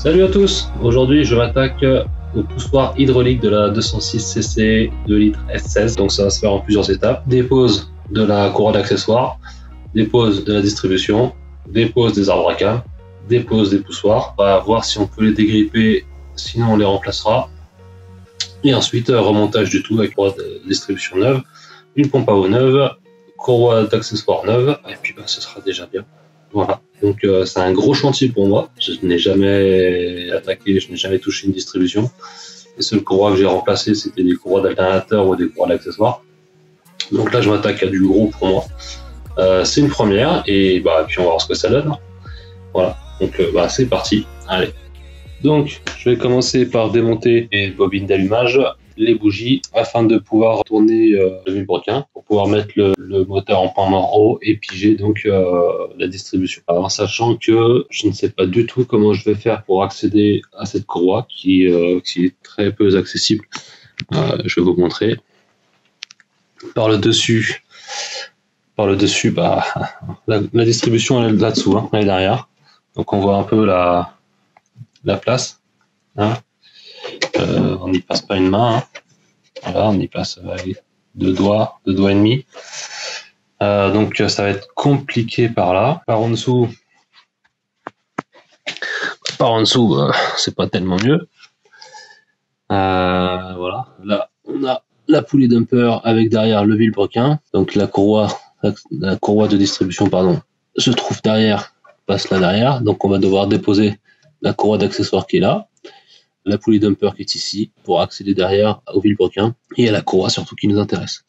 Salut à tous, aujourd'hui je m'attaque au poussoir hydraulique de la 206cc 2 litres S16, donc ça va se faire en plusieurs étapes. Dépose de la courroie d'accessoires, dépose de la distribution, dépose des arbres à cam, dépose des poussoirs. On va voir si on peut les dégripper, sinon on les remplacera. Et ensuite remontage du tout avec courroie de distribution neuve, une pompe à eau neuve, courroie d'accessoires neuve, et puis ce sera déjà bien. Voilà, donc c'est un gros chantier pour moi. Je n'ai jamais attaqué, je n'ai jamais touché une distribution. Les seules courroies que j'ai remplacées, c'était des courroies d'alternateur ou des courroies d'accessoires. Donc là, je m'attaque à du gros pour moi. C'est une première, et puis on va voir ce que ça donne. Voilà, donc c'est parti. Allez. Donc, je vais commencer par démonter les bobines d'allumage, les bougies, afin de pouvoir tourner le vilebrequin, pour pouvoir mettre le moteur en point mort haut et piger donc la distribution. Alors, sachant que je ne sais pas du tout comment je vais faire pour accéder à cette courroie qui est très peu accessible. Je vais vous montrer. Par le dessus, la distribution elle est là-dessous, hein, elle est derrière. Donc on voit un peu la place, hein. On n'y passe pas une main, hein. Voilà, on y passe deux doigts et demi. Donc ça va être compliqué par là. Par en dessous, c'est pas tellement mieux. Voilà, là on a la poulie dumper avec derrière le vilebrequin. Donc la courroie de distribution se trouve derrière, passe là derrière. Donc on va devoir déposer la courroie d'accessoires qui est là, la poulie dumper qui est ici pour accéder derrière au vilebrequin et à la courroie surtout qui nous intéresse.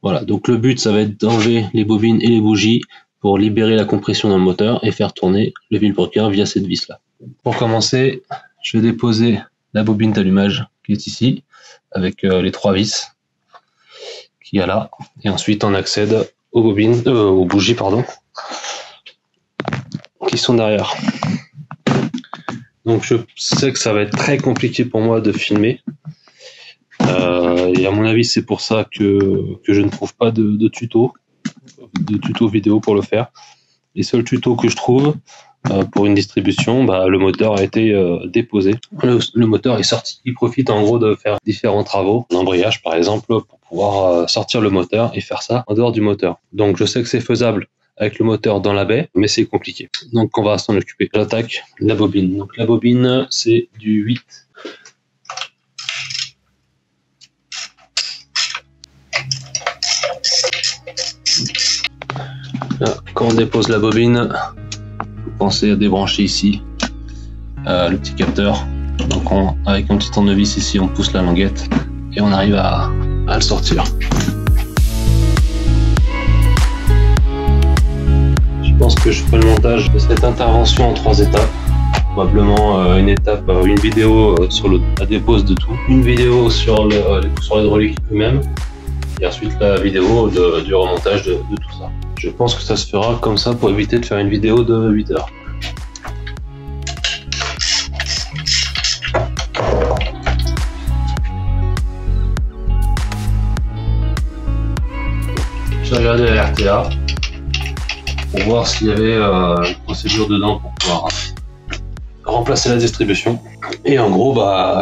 Voilà, donc le but ça va être d'enlever les bobines et les bougies pour libérer la compression dans le moteur et faire tourner le vilebrequin via cette vis là. Pour commencer, je vais déposer la bobine d'allumage qui est ici avec les 3 vis qu'il y a là, et ensuite on accède aux bougies qui sont derrière. Donc je sais que ça va être très compliqué pour moi de filmer, et à mon avis c'est pour ça que je ne trouve pas de tuto vidéo pour le faire. Les seuls tutos que je trouve pour une distribution, le moteur a été déposé, le moteur est sorti. Il profite en gros de faire différents travaux, l'embrayage par exemple, pour pouvoir sortir le moteur et faire ça en dehors du moteur. Donc je sais que c'est faisable avec le moteur dans la baie, mais c'est compliqué. Donc on va s'en occuper. J'attaque la bobine. Donc la bobine, c'est du 8. Là, quand on dépose la bobine, vous pensez à débrancher ici le petit capteur. Donc avec un petit tournevis ici, on pousse la languette et on arrive à le sortir. Je pense que je ferai le montage de cette intervention en 3 étapes. Probablement une vidéo sur la dépose de tout, une vidéo sur les poussoirs hydrauliques eux-mêmes, et ensuite la vidéo du remontage de tout ça. Je pense que ça se fera comme ça pour éviter de faire une vidéo de 8 heures. J'ai regardé la RTA pour voir s'il y avait une procédure dedans pour pouvoir remplacer la distribution. Et en gros,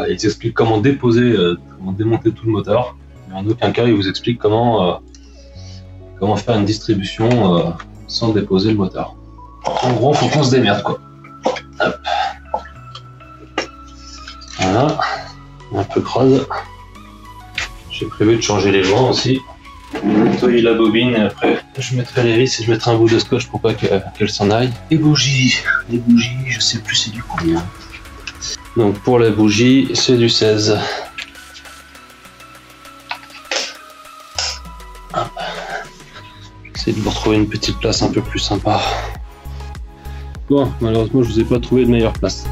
ils expliquent comment démonter tout le moteur. Mais en aucun cas, ils vous expliquent comment faire une distribution sans déposer le moteur. En gros, faut qu'on se démerde, quoi. Hop. Voilà, un peu crade. J'ai prévu de changer les joints aussi. Nettoyer la bobine et après je mettrai les vis et je mettrai un bout de scotch pour pas qu'elle s'en aille. Les bougies, je sais plus c'est du combien. Donc pour les bougies, c'est du 16. J'essaie de vous retrouver une petite place un peu plus sympa. Bon, malheureusement je vous ai pas trouvé de meilleure place.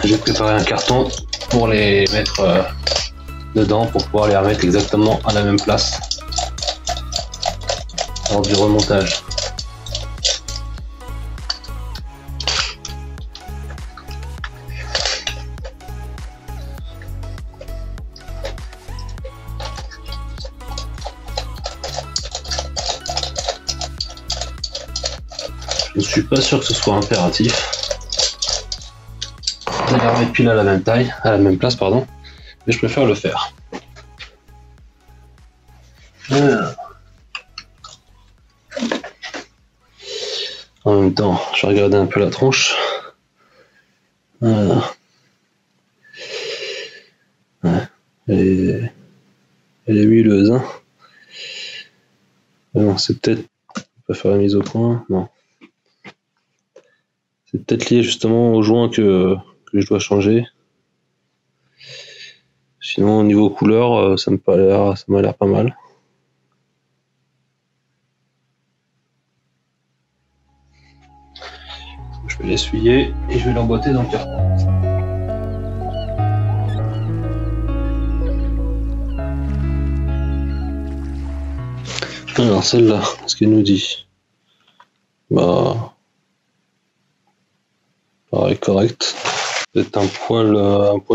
J'ai préparé un carton pour les mettre dedans pour pouvoir les remettre exactement à la même place. lors du remontage. Je ne suis pas sûr que ce soit impératif de les remettre pile à la même taille, à la même place, pardon, mais je préfère le faire. Voilà. En même temps, je vais regarder un peu la tronche. Voilà. Ouais. Elle est huileuse, hein. Bon, c'est peut-être... On va faire la mise au point. Non. C'est peut-être lié justement au joint que je dois changer. Sinon, au niveau couleur, ça m'a l'air pas mal. Je vais l'essuyer et je vais l'emboîter dans le carton. Alors celle-là, ce qu'elle nous dit, bah, pareil, correct. C'est un poil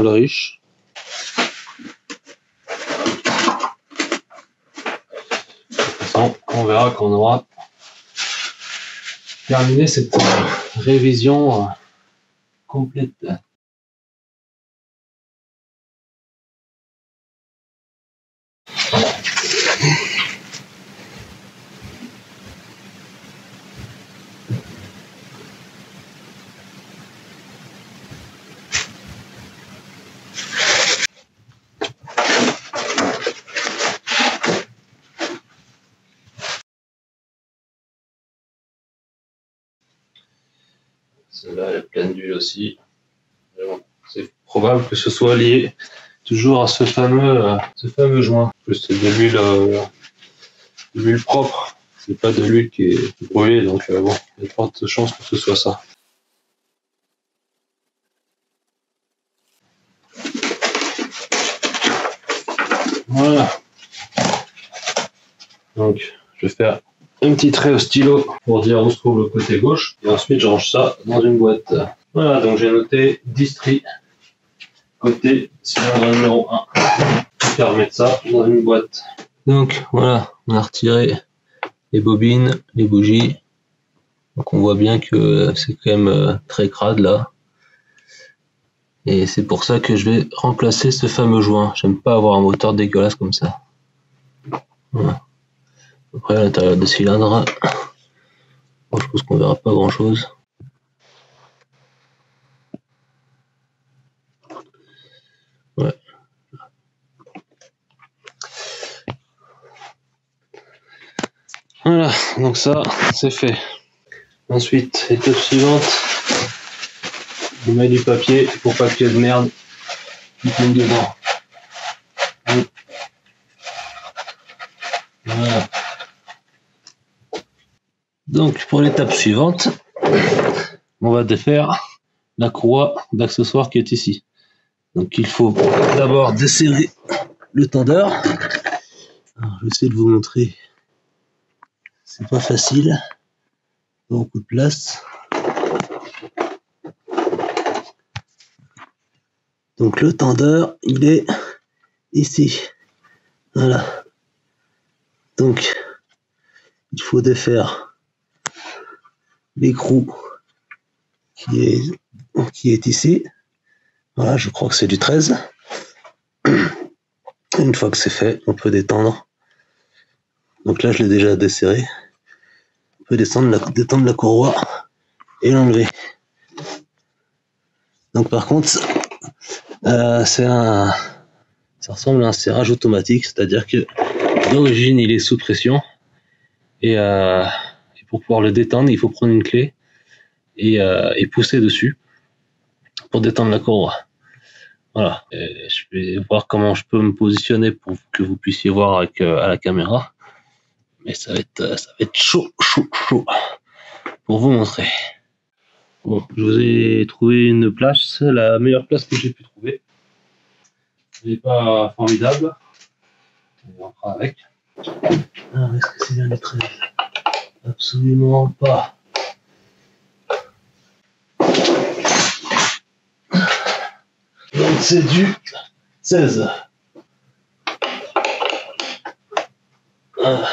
riche. On verra quand on aura terminé cette révision complète. Celle-là elle est pleine d'huile aussi. Bon, c'est probable que ce soit lié toujours à ce fameux joint. C'est de l'huile propre. C'est pas de l'huile qui est brûlée, donc bon, il y a de fortes chances que ce soit ça. Voilà. Donc, je vais faire un petit trait au stylo pour dire où se trouve le côté gauche. Et ensuite, je range ça dans une boîte. Voilà, donc j'ai noté distri côté cylindre numéro 1. Je vais remettre ça dans une boîte. Donc, voilà, on a retiré les bobines, les bougies. Donc, on voit bien que c'est quand même très crade là. Et c'est pour ça que je vais remplacer ce fameux joint. J'aime pas avoir un moteur dégueulasse comme ça. Voilà. Après, à l'intérieur des cylindres, bon, je pense qu'on verra pas grand chose. Ouais. Voilà, donc ça, c'est fait. Ensuite, étape suivante, on met du papier pour pas qu'il y ait de merde qui tombe dedans. Voilà. Donc, pour l'étape suivante, on va défaire la courroie d'accessoire qui est ici. Donc, il faut d'abord desserrer le tendeur. Alors, je vais essayer de vous montrer. C'est pas facile. Pas beaucoup de place. Donc, le tendeur, il est ici. Voilà. Donc, il faut défaire l'écrou qui est ici. Voilà, je crois que c'est du 13. Une fois que c'est fait, on peut détendre. Donc là, je l'ai déjà desserré. On peut détendre la courroie et l'enlever. Donc par contre, ça ressemble à un serrage automatique, c'est-à-dire que d'origine, il est sous pression. Et pour pouvoir le détendre, il faut prendre une clé et pousser dessus pour détendre la courroie. Voilà, et je vais voir comment je peux me positionner pour que vous puissiez voir à la caméra. Mais ça va être chaud pour vous montrer. Bon, je vous ai trouvé une place, la meilleure place que j'ai pu trouver. Elle n'est pas formidable. On va avec. Ah, est-ce que c'est bien les 13 ? Absolument pas. Donc c'est du 16. Voilà.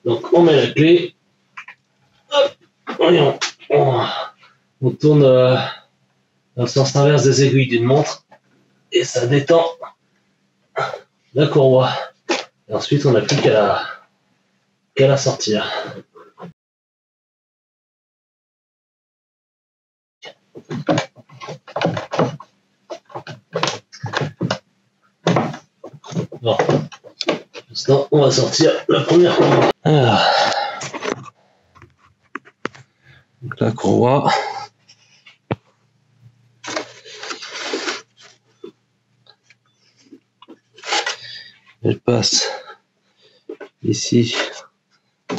Donc on met la clé. Hop, voyons. On tourne dans le sens inverse des aiguilles d'une montre et ça détend la courroie. Et ensuite on n'a plus qu'à la sortir. Bon. Maintenant, on va sortir la première courroie. Alors. Donc la courroie. Elle passe ici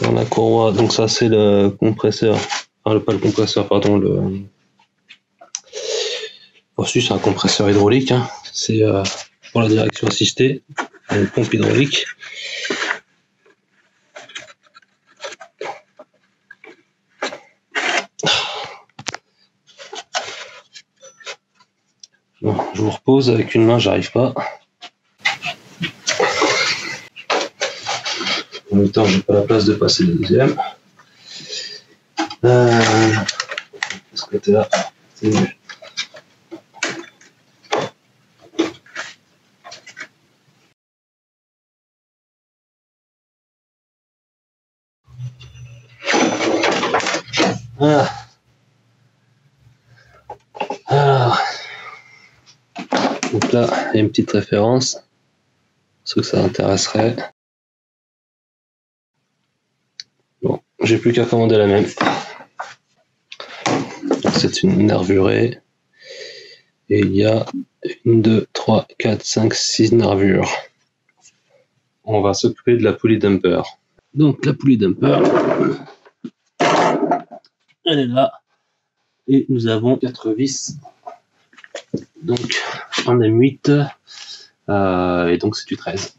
dans la courroie. Donc ça c'est le compresseur. Enfin, pas le compresseur, pardon. Ensuite c'est un compresseur hydraulique. Hein. C'est pour la direction assistée. Une pompe hydraulique. Bon, je vous repose avec une main, j'arrive pas. En même temps, j'ai pas la place de passer le deuxième. De ce côté-là, c'est mieux. Voilà. Alors, donc là, il y a une petite référence, ceux que ça intéresserait. Bon, j'ai plus qu'à commander la même. C'est une nervurée. Et il y a 1, 2, 3, 4, 5, 6 nervures. On va s'occuper de la poulie dumper. Donc la poulie dumper, elle est là. Et nous avons 4 vis. Donc on a 8. Et donc c'est du 13.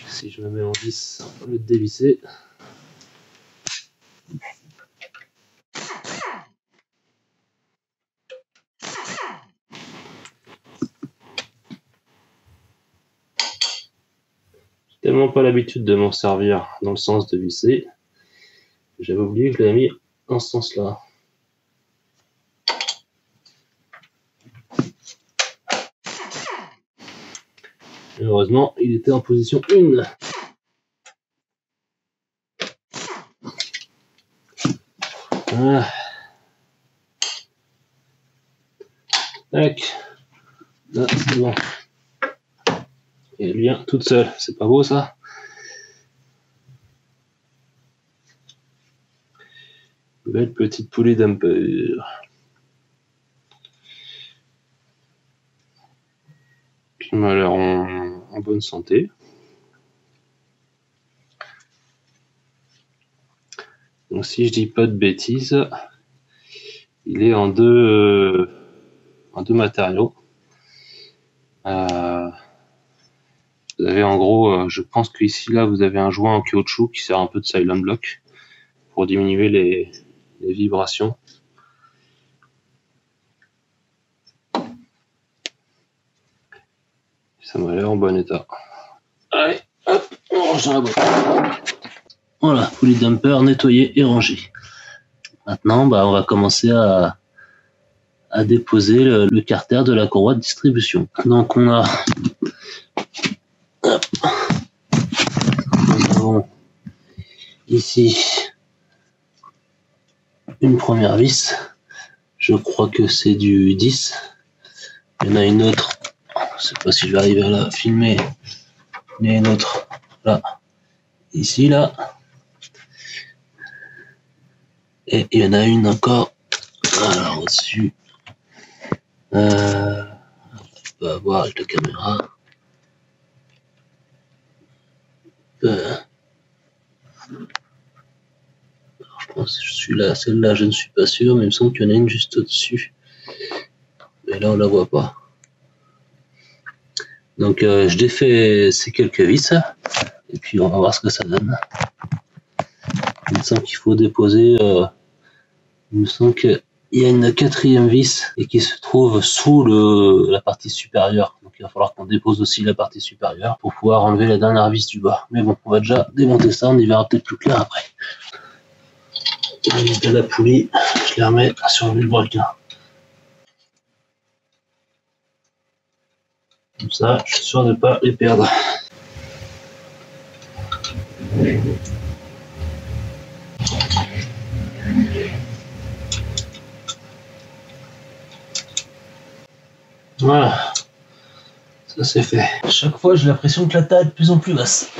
Si je me mets en vis au lieu de dévisser. J'ai tellement pas l'habitude de m'en servir dans le sens de visser. J'avais oublié que je l'avais mis dans ce sens-là. Heureusement, il était en position 1. Voilà. Tac. Là, c'est bon. Et elle vient toute seule. C'est pas beau ça? Belle petite poulie dumper. Qui m'a l'air en bonne santé. Donc si je dis pas de bêtises, il est en deux matériaux. Vous avez en gros, je pense qu'ici là vous avez un joint en caoutchouc qui sert un peu de silent block pour diminuer les vibrations. Ça m'a l'air en bon état. Allez, hop, on range dans la boîte. Voilà, poulie dumper nettoyée et rangée. Maintenant, on va commencer à déposer le carter de la courroie de distribution. Donc on a, hop, nous avons ici une première vis. Je crois que c'est du 10. Il y en a une autre. Je sais pas si je vais arriver à la filmer. Il y a une autre là, ici, là. Et il y en a une encore alors au-dessus. On va voir avec la caméra. Alors, je pense que je suis là. Celle-là, je ne suis pas sûr, mais il me semble qu'il y en a une juste au-dessus. mais là on la voit pas. Donc je défais ces quelques vis et puis on va voir ce que ça donne. Il me semble qu'il faut déposer, il me semble qu'il y a une quatrième vis et qui se trouve sous la partie supérieure. Donc il va falloir qu'on dépose aussi la partie supérieure pour pouvoir enlever la dernière vis du bas. Mais bon, on va déjà démonter ça, on y verra peut-être plus clair après. De la poulie, je les remets sur le vilebrequin. Comme ça, je suis sûr de ne pas les perdre. Voilà, ça c'est fait. À chaque fois, j'ai l'impression que la taille est de plus en plus basse.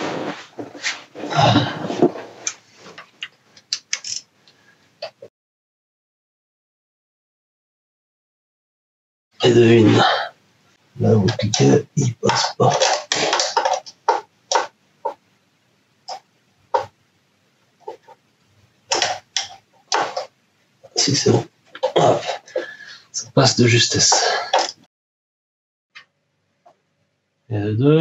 Et devine, là où vous cliquez, il passe pas. Si c'est bon, hop, ça passe de justesse. Et le deux.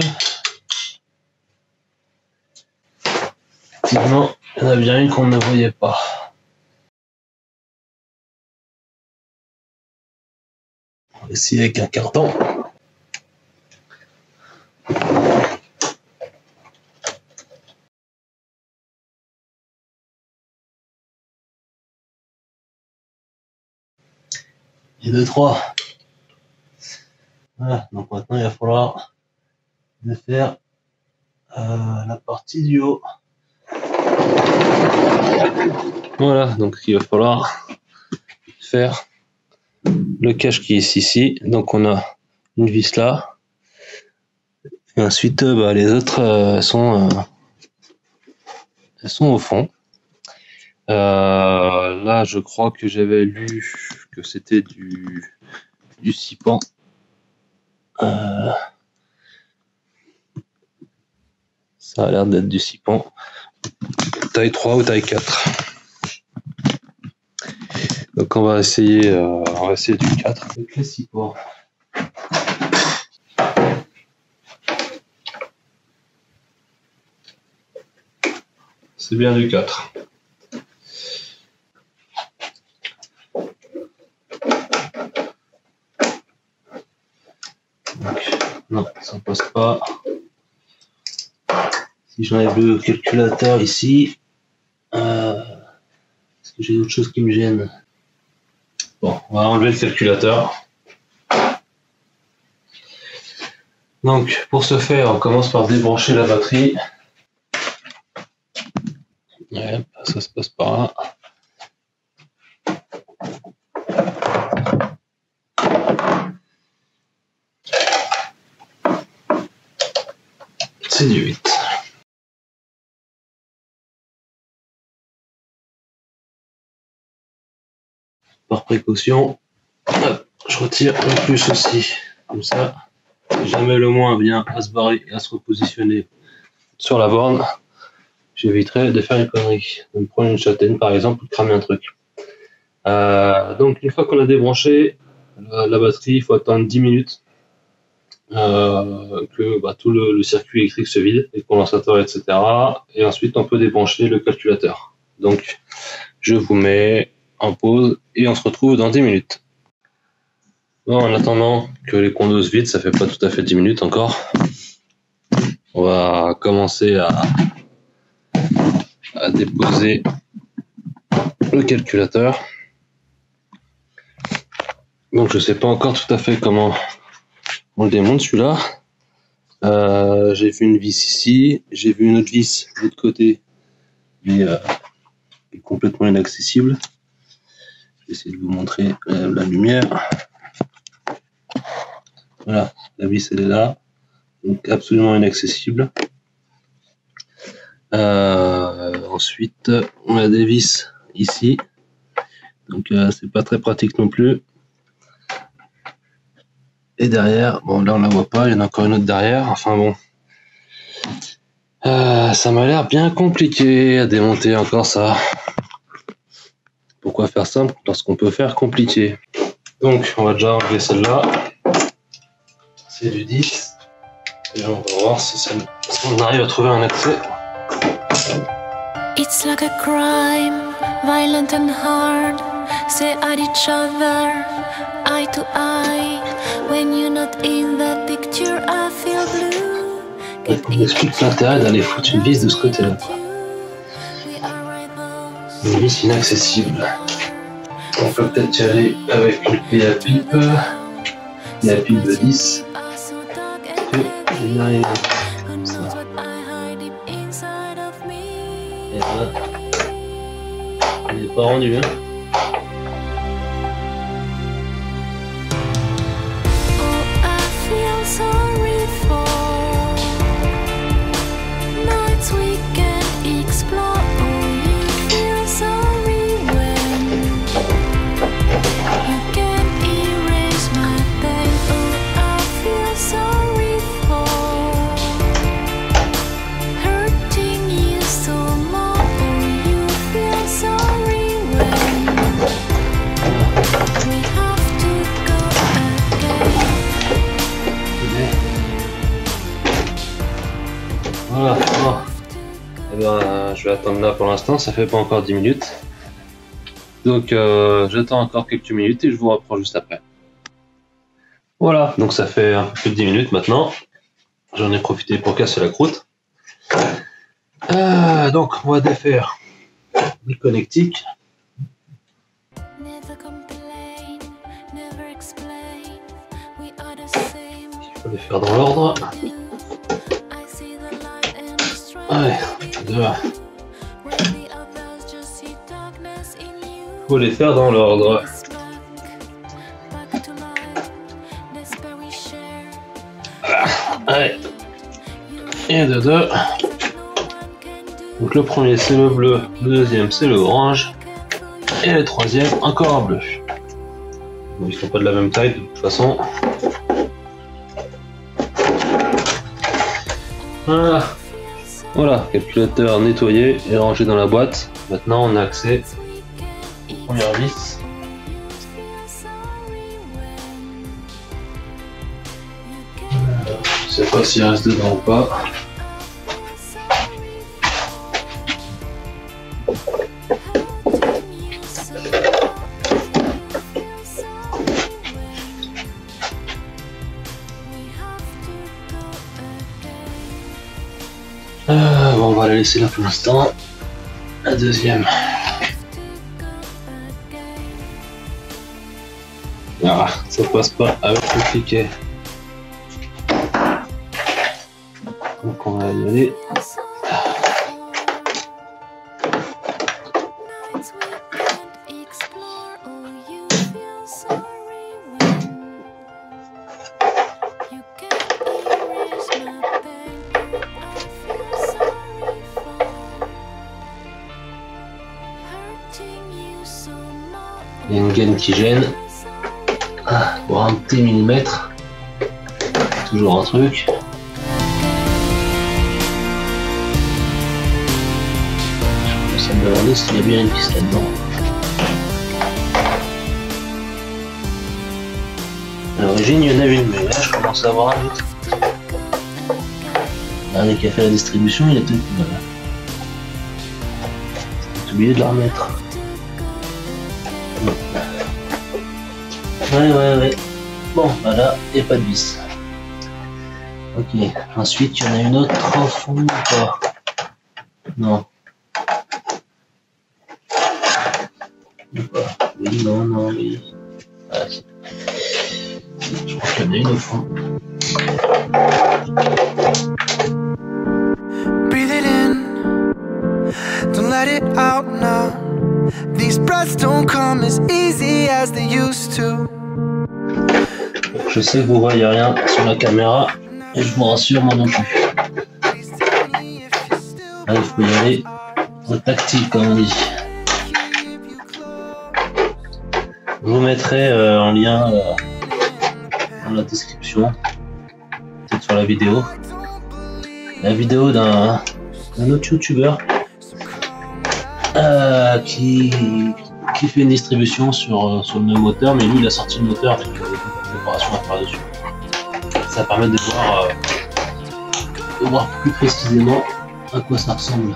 Effectivement, il y en a bien une qu'on ne voyait pas. On va essayer avec un carton. Et deux, trois. Voilà, donc maintenant il va falloir faire la partie du haut. Voilà, donc il va falloir faire le cache qui est ici. Donc on a une vis là. Et ensuite les autres elles sont au fond. Là je crois que j'avais lu que c'était du sipan. Ça a l'air d'être du sipan. Taille 3 ou taille 4. Donc on va essayer du 4 avec les sipans. C'est bien du 4. Donc, non, ça passe pas. Si j'enlève le calculateur ici, est-ce que j'ai d'autres choses qui me gênent? Bon, on va enlever le calculateur. Donc, pour ce faire, on commence par débrancher la batterie. Ouais, ça se passe par là. C'est du 8. Par précaution, hop, je retire le plus aussi. Comme ça, si jamais le moins vient à se barrer et à se repositionner sur la borne, j'éviterai de faire une connerie. De me prendre une châtaigne par exemple ou de cramer un truc. Donc une fois qu'on a débranché la batterie, il faut attendre 10 minutes que tout le circuit électrique se vide, les condensateurs, etc. Et ensuite on peut débrancher le calculateur. Donc je vous mets en pause et on se retrouve dans 10 minutes. Bon, en attendant que les condos se vident, ça fait pas tout à fait 10 minutes encore. On va commencer à déposer le calculateur. Donc je sais pas encore tout à fait comment on le démonte celui-là. J'ai vu une vis ici, j'ai vu une autre vis de l'autre côté, mais qui est complètement inaccessible. Je vais essayer de vous montrer la lumière. Voilà, la vis elle est là, donc absolument inaccessible. Ensuite, on a des vis ici, donc c'est pas très pratique non plus. Et derrière, bon là on la voit pas, il y en a encore une autre derrière, enfin bon. Ça m'a l'air bien compliqué à démonter encore ça. Pourquoi faire simple lorsqu'on peut faire compliqué? Donc on va déjà enlever celle-là. C'est du 10. Et on va voir si on arrive à trouver un accès. It's like a crime, violent and hard. Stay at each other, eye to eye. When you're not in the picture, I feel blue. On explique l'intérêt d'aller foutre une vis de ce côté-là. Une vis inaccessible. On peut peut-être y aller avec une clé à pipe. Clé à pipe de 10. Et on arrive comme ça. Et là, il n'est pas rendu, hein. Voilà, bon. Eh bien, je vais attendre là pour l'instant, ça fait pas encore 10 minutes. Donc j'attends encore quelques minutes et je vous reprends juste après. Voilà, donc ça fait un peu plus de 10 minutes maintenant. J'en ai profité pour casser la croûte. Donc on va défaire les connectiques. Il faut les faire dans l'ordre. Ouais, faut les faire dans l'ordre. Allez. Et de deux. Donc le premier c'est le bleu, le deuxième c'est le orange, et le troisième encore en bleu. Bon, ils sont pas de la même taille de toute façon. Voilà. Voilà, calculateur nettoyé et rangé dans la boîte. Maintenant on a accès aux premières vis. Je sais pas s'il reste dedans ou pas. Bon, on va la laisser là pour l'instant. La deuxième. Ah, ça passe pas avec le cliquet. Donc on va y aller. Il y a une gaine qui gêne. Pour un petit millimètre. Toujours un truc. Je commence à me demander s'il y a bien une piste là-dedans. À l'origine, il y en avait une, mais là, je commence à avoir un doute. Le dernier qui a fait la distribution, il a peut-être oublié de la remettre. Ouais. Bon, voilà, il n'y a pas de vis. Ok, ensuite, il y en a une autre au fond ou pas? Non. Ou pas? Oui, non, oui. Ah, si. Je crois qu'il y en a une au fond. Breathe it in, don't let it out now. These breaths don't come as easy as they used to. Je sais que vous voyez rien sur la caméra et je vous rassure, moi non plus. Là, il faut y aller au tactile comme on dit. Je vous mettrai en lien dans la description, peut-être sur la vidéo d'un autre youtubeur qui qui fait une distribution sur le même moteur, mais lui il a sorti le moteur avec une préparation à faire dessus. Ça permet de voir plus précisément à quoi ça ressemble.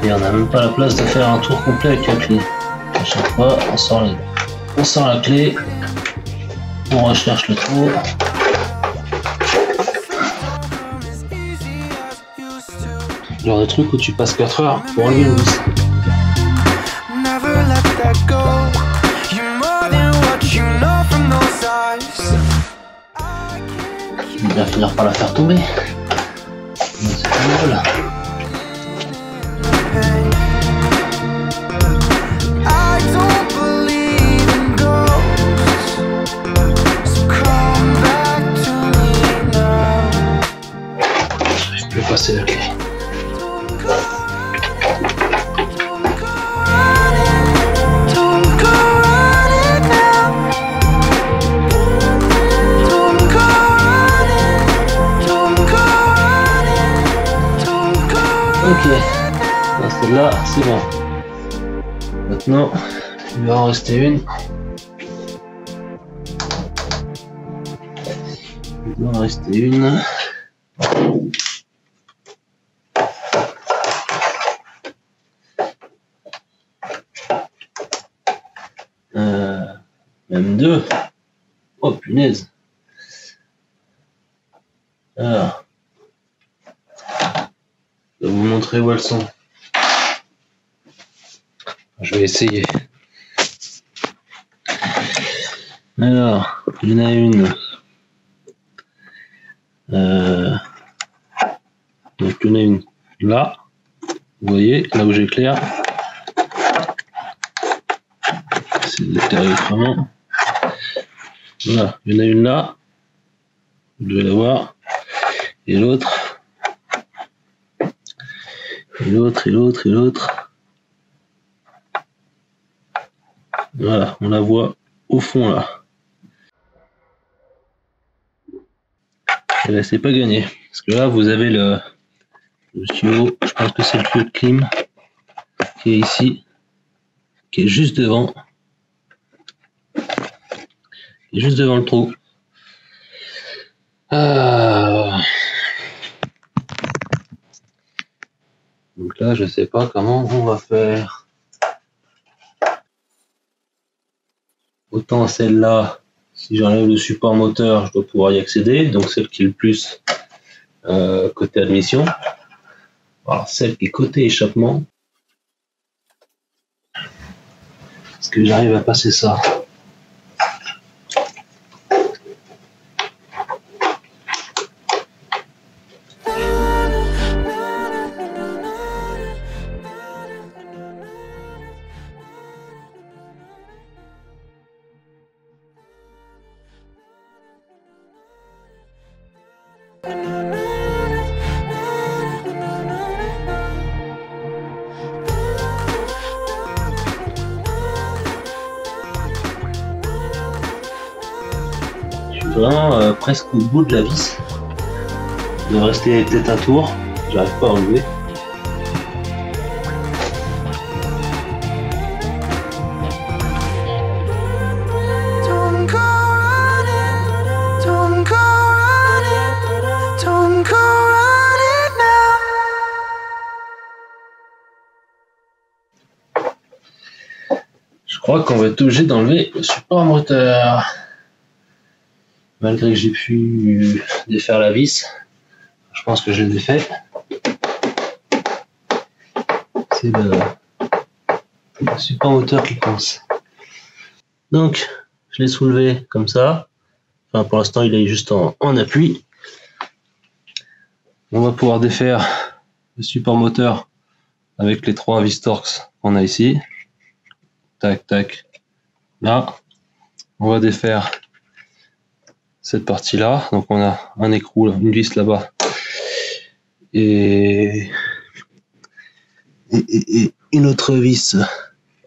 Et on n'a même pas la place de faire un tour complet avec la clé. À chaque fois, on sort la clé, on recherche le trou. Genre de truc où tu passes 4 heures pour enlever une vis. Il va finir par la faire tomber. C'est pas mal. Je peux passer la clé. Ok, celle-là, c'est bon. Maintenant, il va en rester une. Il doit en rester une. Même deux. Oh punaise. Alors. Je vais vous montrer où elles sont. Je vais essayer. Alors, il y en a une. Donc il y en a une là. Vous voyez, là où j'éclaire. C'est d'éclairer autrement. Voilà, il y en a une là. Vous devez la voir. Et l'autre. Et l'autre, et l'autre, et l'autre. Voilà, on la voit au fond là. Et là, c'est pas gagné. Parce que là, vous avez le tuyau, je pense que c'est le tuyau de clim, qui est ici, qui est juste devant. Qui est juste devant le trou. Donc là, je sais pas comment on va faire. Autant celle-là, si j'enlève le support moteur, je dois pouvoir y accéder. Donc celle qui est le plus côté admission. Alors celle qui est côté échappement. Est-ce que j'arrive à passer ça? Vraiment presque au bout de la vis. Il doit rester peut-être un tour. J'arrive pas à enlever. Je crois qu'on va être obligé d'enlever le support moteur. Malgré que j'ai pu défaire la vis, je pense que je l'ai défait. C'est le support moteur qui coince. Donc, je l'ai soulevé comme ça. Enfin, pour l'instant, il est juste en appui. On va pouvoir défaire le support moteur avec les 3 vis Torx qu'on a ici. Tac, tac. Là, on va défaire cette partie là, donc on a un écrou, une vis là-bas et une autre vis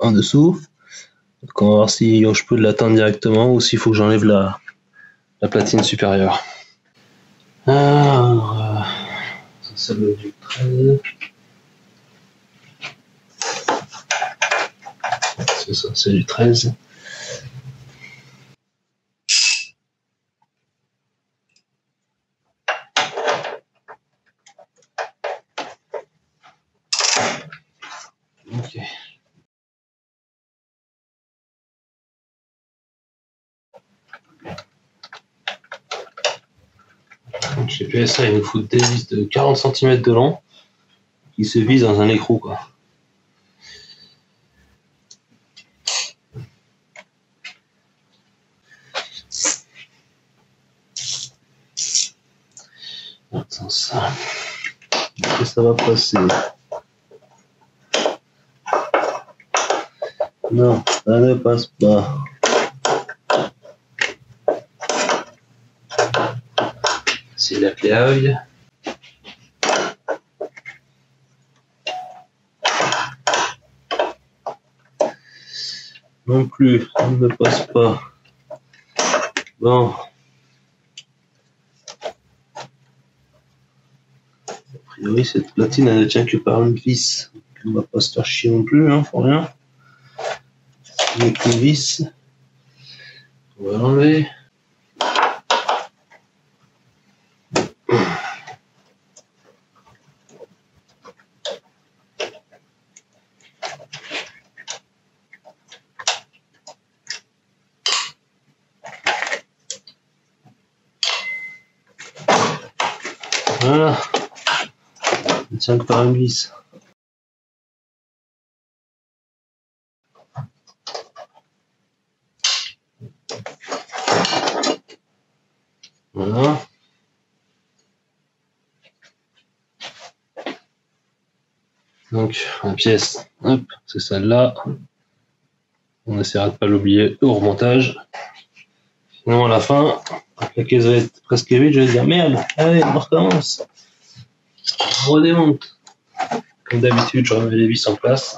en dessous. Donc on va voir si je peux l'atteindre directement ou s'il faut que j'enlève la platine supérieure. Alors, ça celle du 13. C'est ça, c'est du 13. Ok. Donc, chez PSA, il nous faut des vis de 40 cm de long qui se visent dans un écrou, quoi. Attends, ça. Et ça va passer. Non, ça ne passe pas. C'est la clé à œil. Non plus, ça ne passe pas. Bon. A priori, cette platine, elle ne tient que par une vis. On va pas se faire chier non plus, hein, faut rien. Il n'y a qu'une vis. On va l'enlever. Voilà. Ne tient que par une vis. Voilà. Donc la pièce, hop, c'est celle-là. On essaiera de pas l'oublier au remontage. Sinon à la fin, la caisse va être presque vide, je vais dire merde, allez, on recommence. On redémonte. Comme d'habitude, je remets les vis en place.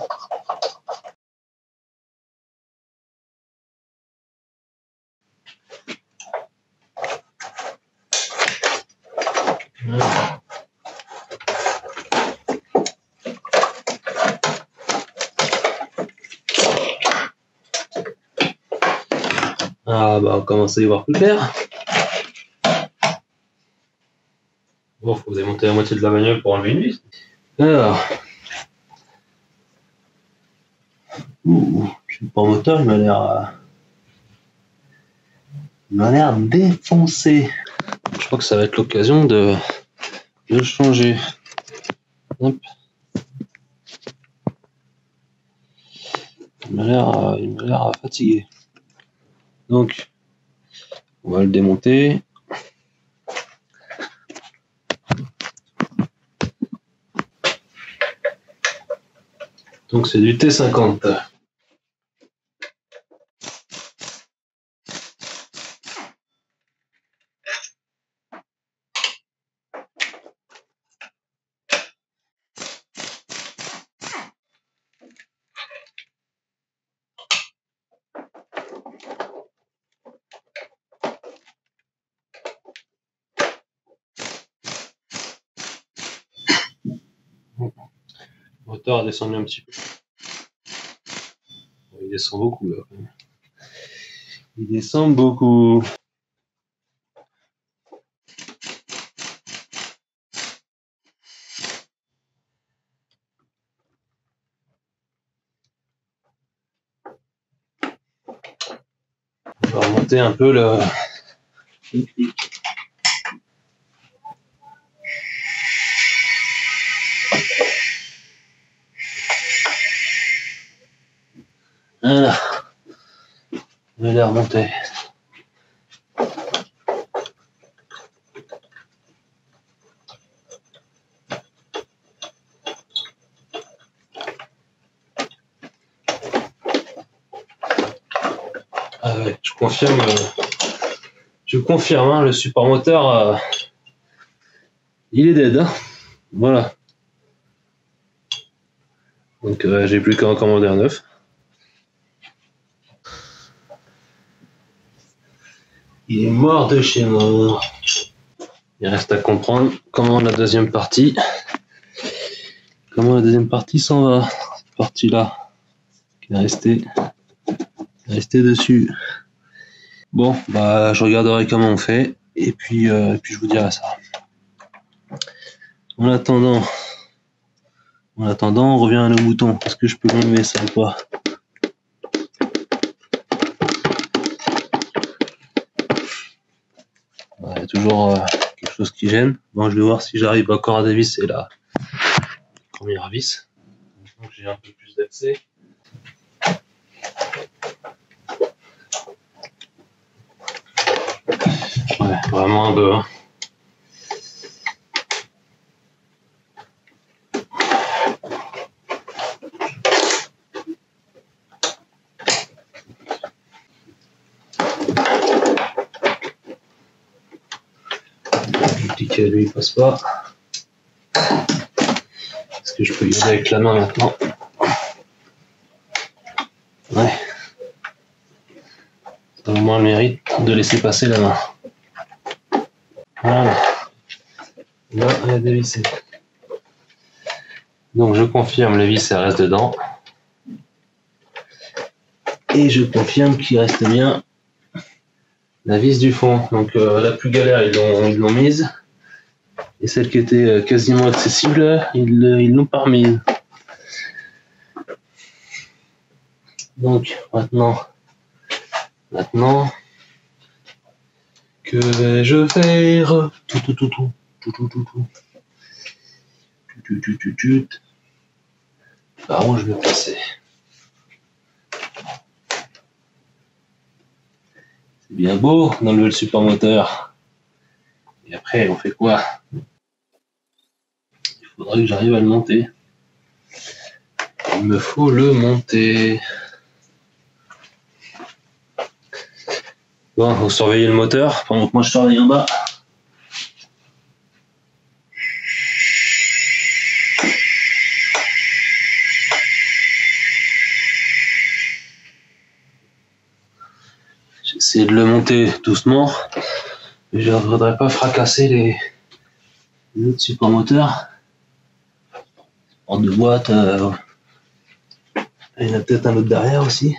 Voilà. Ah bah on commence à y voir plus clair. Bon, faut démonter la moitié de la bagnole pour enlever une vis. Alors, le support moteur, il m'a l'air défoncé. Je crois que ça va être l'occasion de le changer. Hop. Il m'a l'air fatigué. Donc, on va le démonter. Donc c'est du T50. Le moteur a descendu un petit peu. Il descend beaucoup là. Il descend beaucoup. On va remonter un peu le. Voilà. Je vais les remonter. Ah ouais, je confirme, hein, le support moteur, il est dead. Hein. Voilà. Donc j'ai plus qu'à en commander un neuf. Il est mort de chez mort. Il reste à comprendre comment la deuxième partie comment la deuxième partie s'en va. Cette partie-là qui est restée dessus. Bon, bah je regarderai comment on fait et puis je vous dirai ça. En attendant, on revient à nos moutons. Est-ce que je peux m'enlever ça ou pas? Il y a toujours quelque chose qui gêne. Bon, je vais voir si j'arrive encore à dévisser la première vis. Donc j'ai un peu plus d'accès. Ouais, vraiment un peu. Hein. Le ticket lui il passe pas. Est-ce que je peux y aller avec la main maintenant? Ouais. Ça a au moins le mérite de laisser passer la main. Voilà. Là, elle est dévissée. Donc je confirme, la vis elle reste dedans. Et je confirme qu'il reste bien la vis du fond. Donc la plus galère, ils l'ont mise. Et celle qui était quasiment accessible, ils l'ont pas remise. Donc maintenant, que vais-je faire? Par où je vais passer? C'est bien beau d'enlever le support moteur. Et après, on fait quoi? Il faudra que j'arrive à le monter. Il me faut le monter. Bon, vous surveillez le moteur pendant que moi je surveille en bas. J'essaie de le monter doucement. Mais je ne voudrais pas fracasser les autres supports moteurs. Porte de boîte. Il y en a peut-être un autre derrière aussi.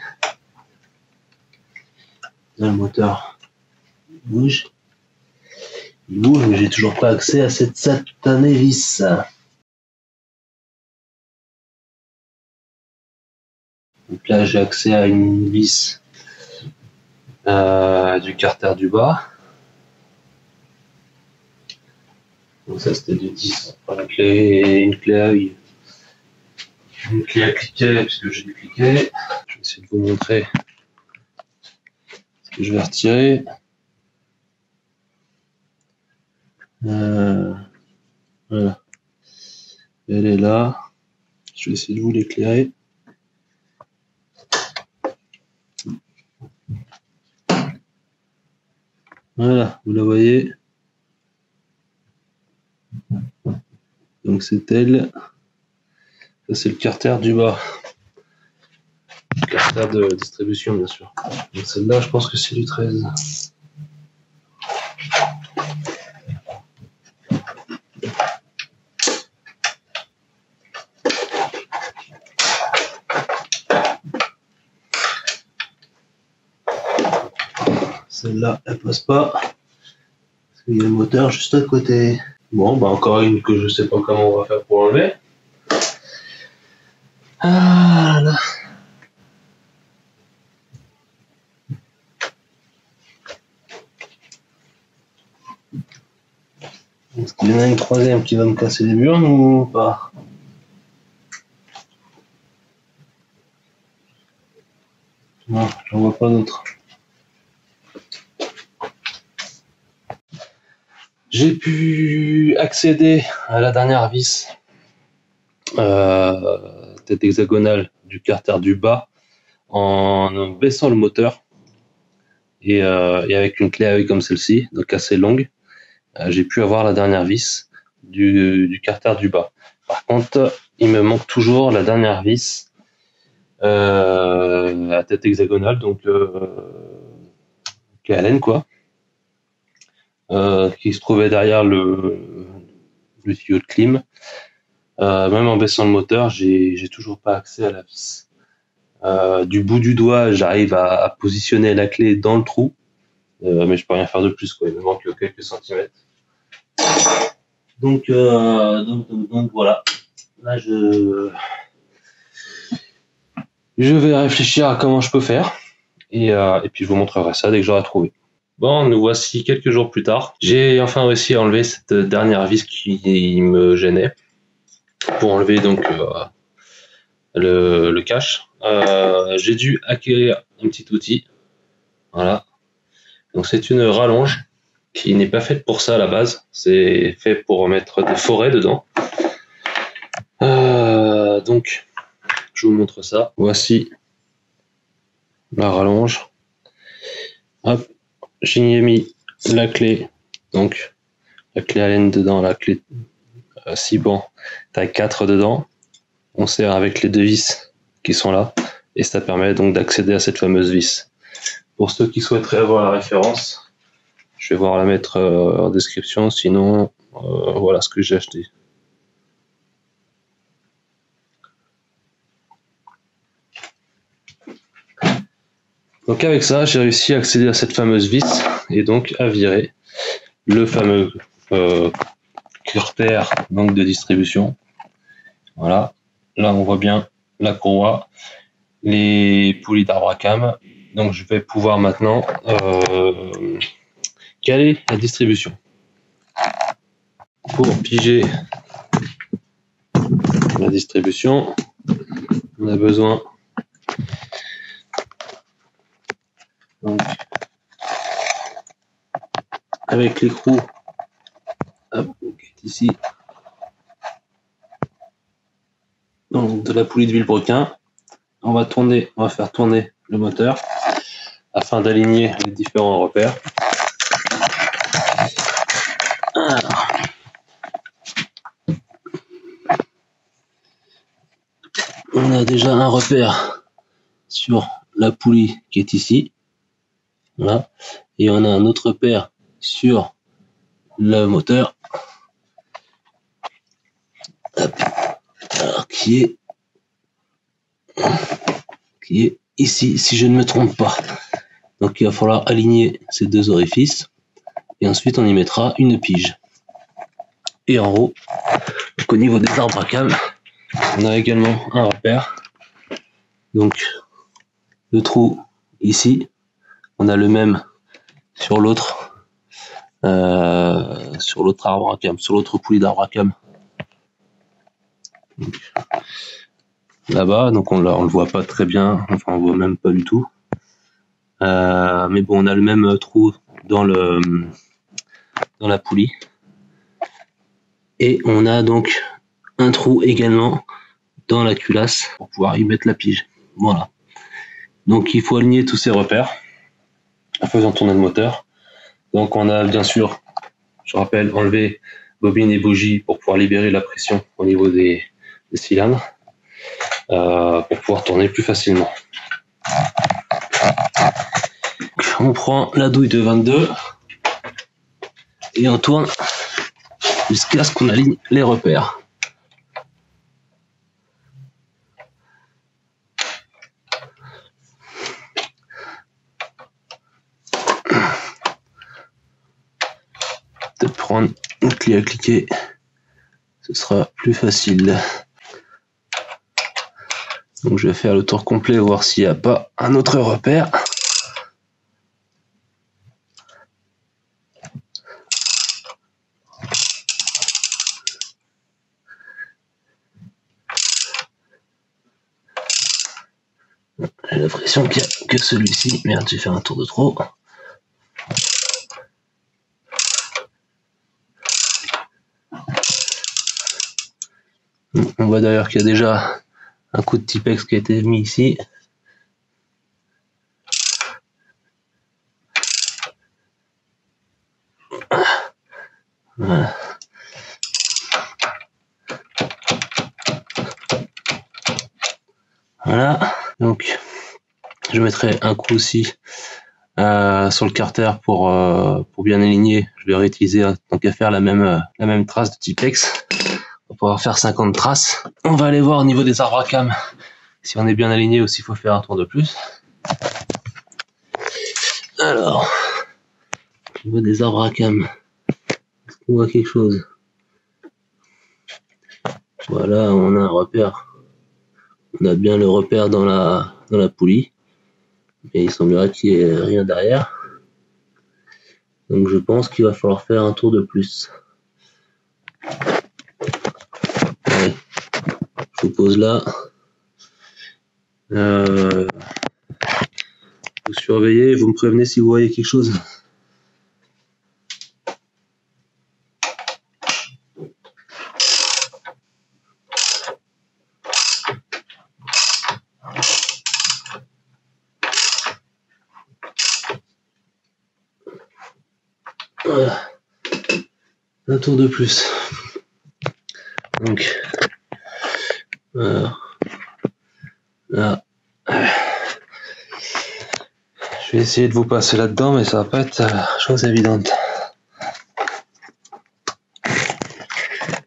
Là, le moteur bouge. Il bouge, mais j'ai toujours pas accès à cette satanée vis. Donc là, j'ai accès à une vis du carter du bas. Donc ça, c'était du 10. Une clé à œil. Une clé à cliquet, puisque j'ai du cliquet. Je vais essayer de vous montrer ce que je vais retirer. Voilà. Elle est là. Je vais essayer de vous l'éclairer. Voilà, vous la voyez. Donc c'est elle. Ça c'est le carter du bas. Le carter de distribution bien sûr. Donc celle-là je pense que c'est du 13. Celle-là elle passe pas. Parce qu'il y a le moteur juste à côté. Bon bah encore une que je sais pas comment on va faire pour enlever. Ah là. Est-ce qu'il y en a une troisième qui va me casser les burnes ou pas? Non, j'en vois pas d'autres. J'ai pu accéder à la dernière vis tête hexagonale du carter du bas en baissant le moteur et avec une clé à œil comme celle-ci, donc assez longue. J'ai pu avoir la dernière vis du carter du bas. Par contre, il me manque toujours la dernière vis à tête hexagonale, donc KLN quoi, qui se trouvait derrière le tuyau de clim. Même en baissant le moteur, j'ai toujours pas accès à la vis. Du bout du doigt, j'arrive à positionner la clé dans le trou, mais je peux rien faire de plus, quoi. Il me manque quelques centimètres. Donc voilà. Là, je vais réfléchir à comment je peux faire, et puis je vous montrerai ça dès que j'aurai trouvé. Bon, nous voici quelques jours plus tard. J'ai enfin réussi à enlever cette dernière vis qui me gênait, pour enlever donc le cache. J'ai dû acquérir un petit outil. Voilà. Donc c'est une rallonge qui n'est pas faite pour ça à la base. C'est fait pour mettre des forêts dedans. Donc je vous montre ça. Voici la rallonge. Hop, j'y ai mis la clé. Donc la clé Allen dedans, la clé 6 bancs, taille 4 dedans. On sert avec les deux vis qui sont là, et ça permet donc d'accéder à cette fameuse vis. Pour ceux qui souhaiteraient avoir la référence, je vais voir la mettre en description, sinon voilà ce que j'ai acheté. Donc avec ça, j'ai réussi à accéder à cette fameuse vis, et donc à virer le fameux curseur donc de distribution. Voilà. Là, on voit bien la courroie, les poulies d'arbre à cam. Donc, je vais pouvoir maintenant caler la distribution. Pour piger la distribution, on a besoin donc, avec l'écrou qui est ici, donc de la poulie de vilebrequin, on va faire tourner le moteur afin d'aligner les différents repères. Alors, on a déjà un repère sur la poulie qui est ici, voilà, et on a un autre repère sur le moteur. Hop. Alors, qui est ici, si je ne me trompe pas. Donc il va falloir aligner ces deux orifices, et ensuite on y mettra une pige. Et en haut, donc au niveau des arbres à cam, on a également un repère. Donc le trou ici, on a le même sur l'autre arbre à cam, sur l'autre poulie d'arbre à cam. Là-bas, donc on le voit pas très bien, enfin on voit même pas du tout. Mais bon, on a le même trou dans la poulie. Et on a donc un trou également dans la culasse pour pouvoir y mettre la pige. Voilà. Donc il faut aligner tous ces repères en faisant tourner le moteur. Donc on a bien sûr, je rappelle, enlevé bobine et bougie pour pouvoir libérer la pression au niveau des cylindres, pour pouvoir tourner plus facilement. On prend la douille de 22 et on tourne jusqu'à ce qu'on aligne les repères. De prendre une clé à cliquer, ce sera plus facile. Donc je vais faire le tour complet, voir s'il n'y a pas un autre repère. J'ai l'impression qu'il n'y a que celui-ci. Merde, j'ai fait un tour de trop. On voit d'ailleurs qu'il y a déjà un coup de Tipex qui a été mis ici. Voilà. Voilà. Donc, je mettrai un coup aussi sur le carter pour bien aligner. Je vais réutiliser tant qu'à faire la même trace de Tipex. pouvoir faire 50 traces. On va aller voir au niveau des arbres à cam si on est bien aligné ou s'il faut faire un tour de plus. Alors, au niveau des arbres à cam, est-ce qu'on voit quelque chose? Voilà, on a un repère. On a bien le repère dans la poulie, mais il semblerait qu'il n'y ait rien derrière. Donc je pense qu'il va falloir faire un tour de plus. Ouais. Je vous pose là. Vous surveillez, vous me prévenez si vous voyez quelque chose. Voilà, un tour de plus. Donc, là, je vais essayer de vous passer là-dedans, mais ça va pas être chose évidente.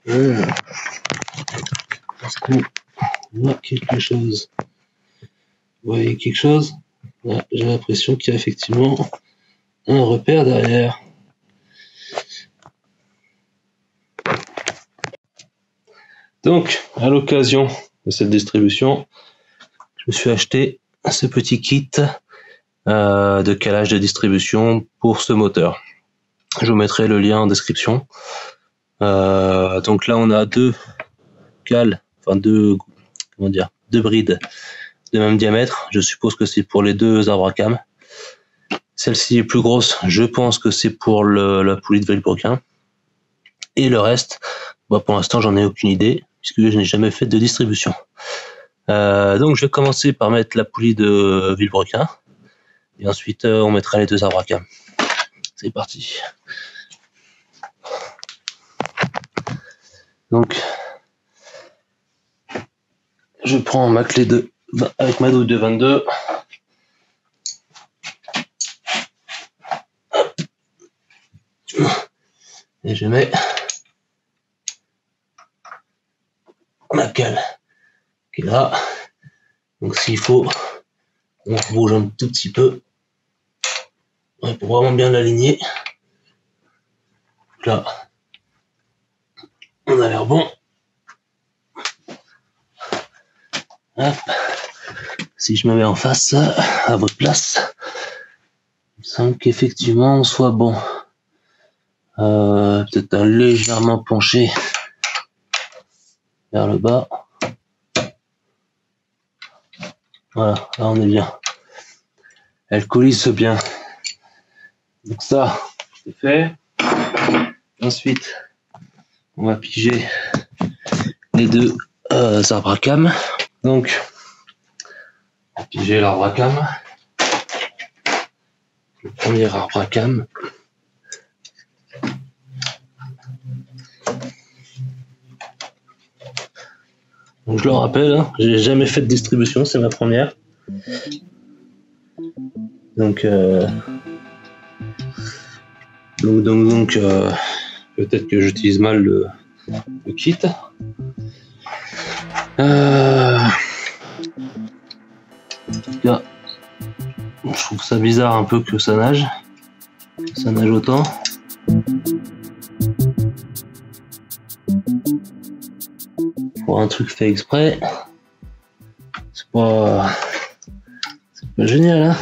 Est-ce qu'on voit quelque chose? Vous voyez quelque chose? Là, j'ai l'impression qu'il y a effectivement un repère derrière. Donc, à l'occasion de cette distribution, je me suis acheté ce petit kit de calage de distribution pour ce moteur. Je vous mettrai le lien en description. Donc là, on a deux cales, enfin deux brides de même diamètre. Je suppose que c'est pour les deux arbres à cam. Celle-ci est plus grosse. Je pense que c'est pour la poulie de vilebrequin. Et le reste, bah pour l'instant, j'en ai aucune idée, puisque je n'ai jamais fait de distribution. Donc je vais commencer par mettre la poulie de vilebrequin, et ensuite on mettra les deux arbres à cam. C'est parti. Donc je prends ma clé avec ma douille de 22. Et je mets ma cale qui est là. Donc s'il faut, on bouge un tout petit peu pour vraiment bien l'aligner. Là, on a l'air bon. Hop. Si je me mets en face à votre place, il me semble qu'effectivement on soit bon. Peut-être un légèrement penché vers le bas. Voilà, là on est bien. Elle coulisse bien. Donc ça, c'est fait. Ensuite, on va piger les deux arbres à cam. Donc, on va piger l'arbre à cam. Le premier arbre à cam. Donc je le rappelle, hein, j'ai jamais fait de distribution, c'est ma première. Donc peut-être que j'utilise mal le kit. En tout cas, je trouve ça bizarre un peu que ça nage autant. Pour un truc fait exprès, c'est pas génial, hein.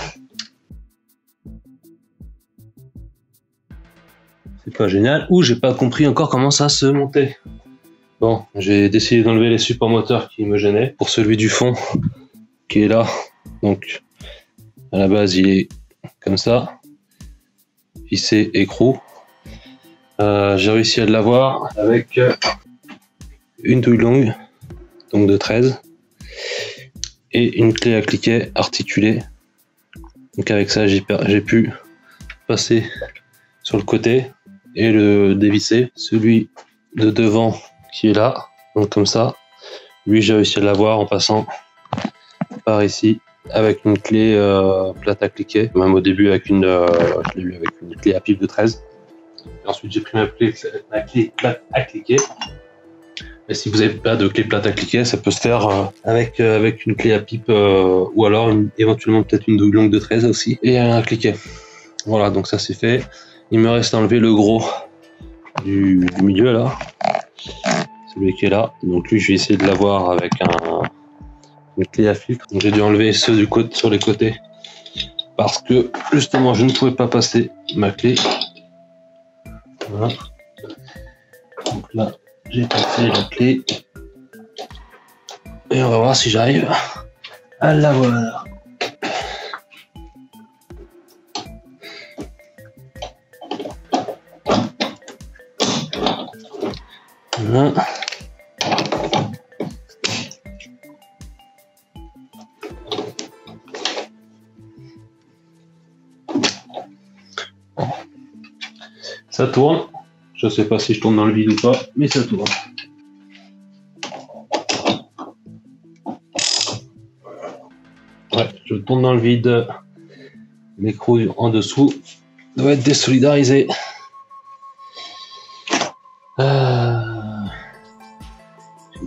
C'est pas génial, ou j'ai pas compris encore comment ça se montait. Bon, j'ai décidé d'enlever les supports moteurs qui me gênaient pour celui du fond qui est là. Donc à la base il est comme ça, vissé écrou. J'ai réussi à l'avoir avec une douille longue, donc de 13, et une clé à cliquet articulée. Donc avec ça j'ai pu passer sur le côté et le dévisser. Celui de devant qui est là, donc comme ça, lui j'ai réussi à l'avoir en passant par ici avec une clé plate à cliquer, même au début avec je l'ai eu avec une clé à pipe de 13. Et ensuite j'ai pris ma clé plate à cliquer Mais si vous n'avez pas de clé plate à cliquet, ça peut se faire avec une clé à pipe ou alors éventuellement peut-être une longue de 13 aussi et un cliquet. Voilà, donc ça c'est fait. Il me reste à enlever le gros du milieu là, celui qui est là. Donc lui, je vais essayer de l'avoir avec une clé à filtre. Donc j'ai dû enlever ceux du côté sur les côtés parce que justement je ne pouvais pas passer ma clé. Voilà. Donc là, j'ai passé la clé et on va voir si j'arrive à l'avoir. Voilà. Ça tourne. Je sais pas si je tourne dans le vide ou pas, mais ça tourne. Ouais, je tourne dans le vide. L'écrou en dessous doit être désolidarisé. J'ai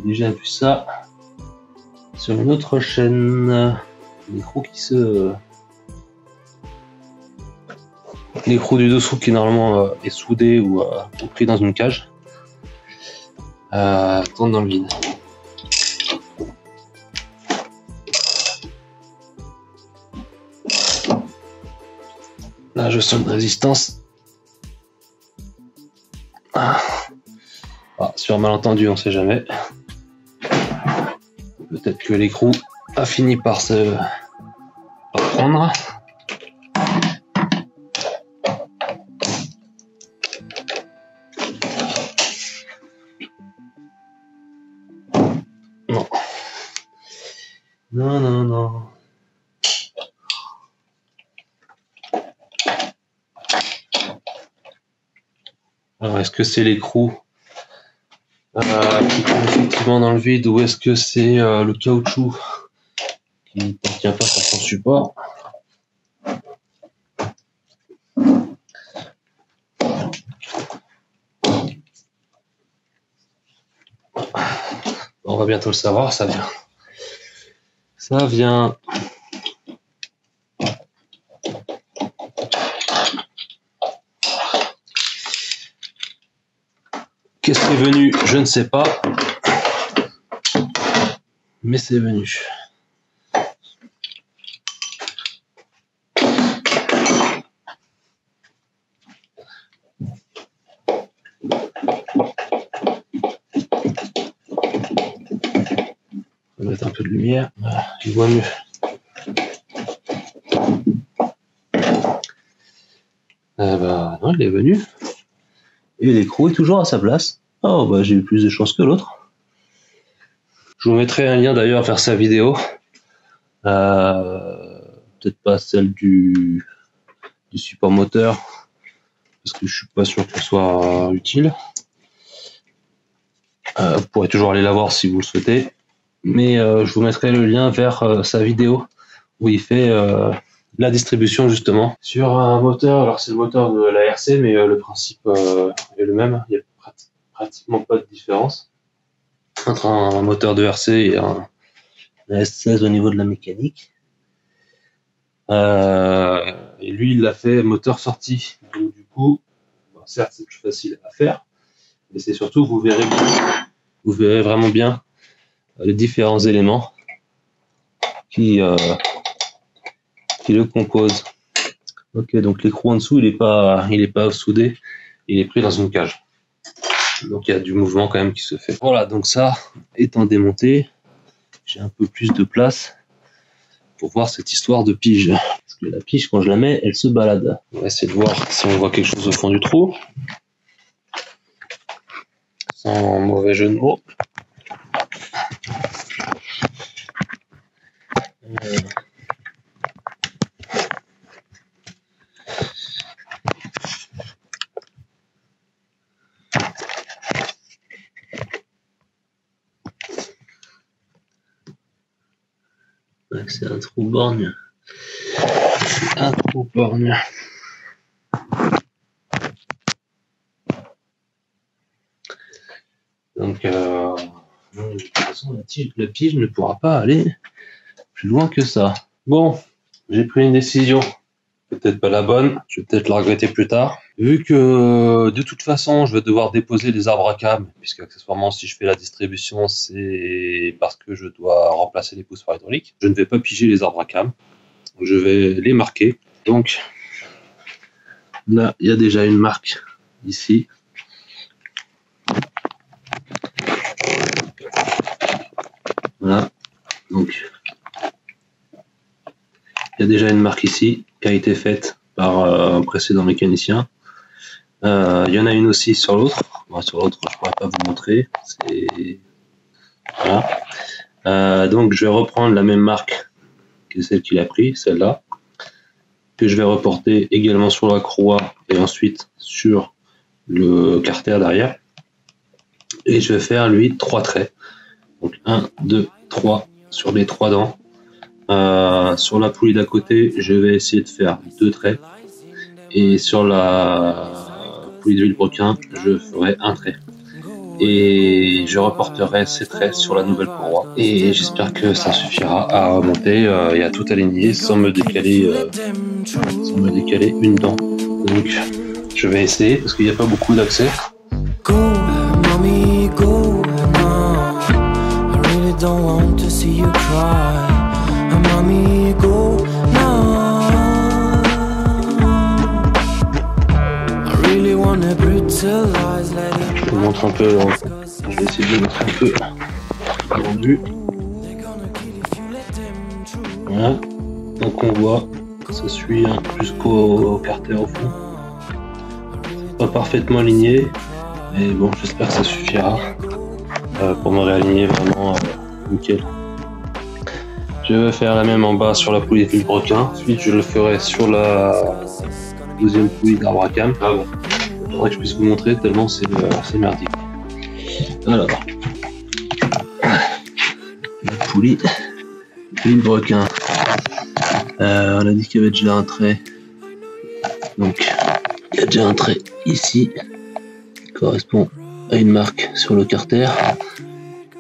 déjà vu ça sur une autre chaîne. L'écrou qui se... L'écrou du dessous qui normalement est soudé ou pris dans une cage. Tourne dans le vide. Là, je sens une résistance. Sur malentendu, on sait jamais. Peut-être que l'écrou a fini par prendre. Non. Non, non, non. Alors, est-ce que c'est l'écrou qui tombe effectivement dans le vide ou est-ce que c'est le caoutchouc qui ne tient pas sur son support? On va bientôt le savoir, ça vient. Ça vient. Qu'est-ce qui est venu? Je ne sais pas. Mais c'est venu. On va mettre un peu de lumière. Voilà, je vois mieux. Non, il est venu. Et l'écrou est toujours à sa place. Oh, bah j'ai eu plus de chance que l'autre. Je vous mettrai un lien d'ailleurs vers sa vidéo. Peut-être pas celle du support moteur, parce que je suis pas sûr qu'elle soit utile. Vous pourrez toujours aller la voir si vous le souhaitez. Mais je vous mettrai le lien vers sa vidéo où il fait la distribution justement sur un moteur. Alors c'est le moteur de la RC, mais le principe est le même. Il n'y a pratiquement pas de différence entre un moteur de RC et un S16 au niveau de la mécanique. Et lui, il l'a fait moteur sortie. Donc du coup, bon, certes, c'est plus facile à faire, mais c'est surtout, vous verrez vraiment bien les différents éléments qui le composent. Ok, donc l'écrou en dessous, il est pas soudé, il est pris dans une cage. Donc il y a du mouvement quand même qui se fait. Voilà, donc ça étant démonté, j'ai un peu plus de place pour voir cette histoire de pige. Parce que la pige, quand je la mets, elle se balade. On va essayer de voir si on voit quelque chose au fond du trou. Sans mauvais jeu de mots. C'est un trou borgne. Un trou borgne. Donc la pige ne pourra pas aller plus loin que ça. Bon, j'ai pris une décision. Peut-être pas la bonne, je vais peut-être la regretter plus tard. Vu que de toute façon, je vais devoir déposer les arbres à cam, puisque accessoirement, si je fais la distribution, c'est parce que je dois remplacer les poussoirs hydrauliques. Je ne vais pas piger les arbres à cam, je vais les marquer. Donc là, il y a déjà une marque ici. Voilà, donc il y a déjà une marque ici qui a été faite par un précédent mécanicien. Il y en a une aussi sur l'autre. Bon, sur l'autre, je ne pourrais pas vous montrer. Voilà. Donc, je vais reprendre la même marque que celle qu'il a pris, celle-là, que je vais reporter également sur la croix et ensuite sur le carter derrière. Et je vais faire, lui, 3 traits. Donc, 1, 2, 3 sur les 3 dents. Sur la poulie d'à côté, je vais essayer de faire 2 traits. Et sur la poulie de Villebrequin, je ferai 1 trait. Et je reporterai ces traits sur la nouvelle courroie. Et j'espère que ça suffira à remonter et à tout aligner sans me décaler une dent. Donc je vais essayer parce qu'il n'y a pas beaucoup d'accès. Go, mommy, go, no. I really don't want to see you cry. Mommy, go, no. I really wanna brutalize, let it. Je vous montre un peu. Je vais essayer de le mettre un peu rendu. Voilà. Donc on voit, ça suit jusqu'au carter au fond. Pas parfaitement aligné, mais bon, j'espère que ça suffira pour me réaligner vraiment nickel. Je vais faire la même en bas sur la poulie de Villebrequin. Ensuite, je le ferai sur la deuxième poulie d'arbre à cam. Ah bon, il faudrait que je puisse vous montrer tellement c'est merdique. Alors, la poulie de Villebrequin. On a dit qu'il y avait déjà un trait. Donc, il y a déjà un trait ici qui correspond à une marque sur le carter.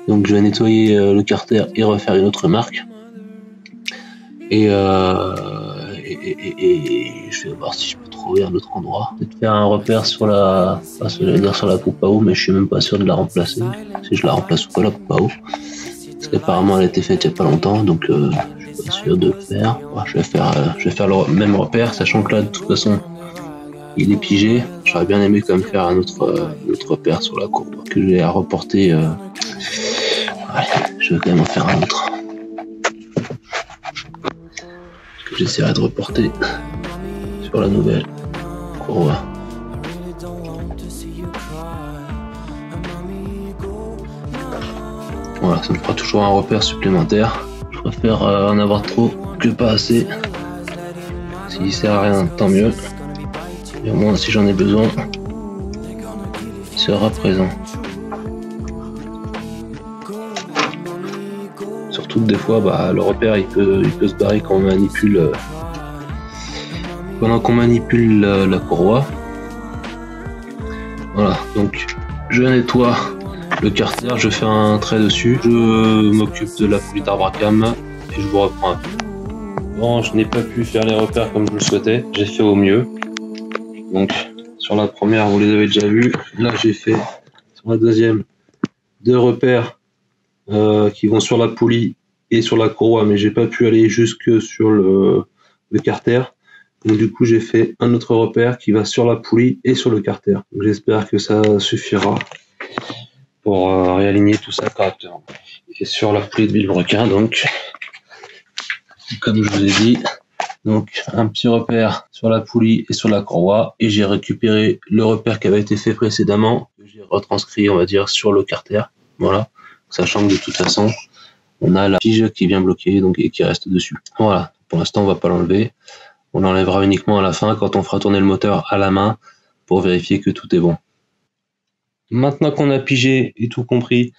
Donc, je vais nettoyer le carter et refaire une autre marque. Et je vais voir si je peux trouver un autre endroit. Peut-être faire un repère sur la, sur la coupe à eau, mais je suis même pas sûr de la remplacer. Si je la remplace ou pas la coupe à eau. Parce qu'apparemment elle a été faite il y a pas longtemps, donc je suis pas sûr de le faire. Ouais, je vais faire le même repère, sachant que là de toute façon il est pigé. J'aurais bien aimé quand même faire un autre repère sur la courbe que j'ai à reporter. Allez, je vais quand même en faire un autre. Que j'essaierai de reporter sur la nouvelle courroie. Voilà, ça me fera toujours un repère supplémentaire. Je préfère en avoir trop que pas assez. S'il sert à rien, tant mieux. Et au moins, si j'en ai besoin, il sera présent. Surtout que des fois, le repère il peut se barrer quand on manipule. Pendant qu'on manipule la courroie. Voilà, donc je nettoie le carter, je fais un trait dessus, je m'occupe de la poulie d'arbre à cam et je vous reprends un peu. Bon, je n'ai pas pu faire les repères comme je le souhaitais, j'ai fait au mieux. Donc sur la première, vous les avez déjà vus. Là, j'ai fait sur la deuxième 2 repères qui vont sur la poulie et sur la courroie, mais j'ai pas pu aller jusque sur le carter. Donc du coup, j'ai fait un autre repère qui va sur la poulie et sur le carter. J'espère que ça suffira pour réaligner tout ça correctement. Et sur la poulie de Villebrequin, donc, comme je vous ai dit, donc un petit repère sur la poulie et sur la courroie, et j'ai récupéré le repère qui avait été fait précédemment, que j'ai retranscrit, on va dire, sur le carter. Voilà, sachant que de toute façon, on a la pige qui vient bloquer donc, et qui reste dessus. Voilà, pour l'instant, on va pas l'enlever. On l'enlèvera uniquement à la fin quand on fera tourner le moteur à la main pour vérifier que tout est bon. Maintenant qu'on a pigé et tout compris,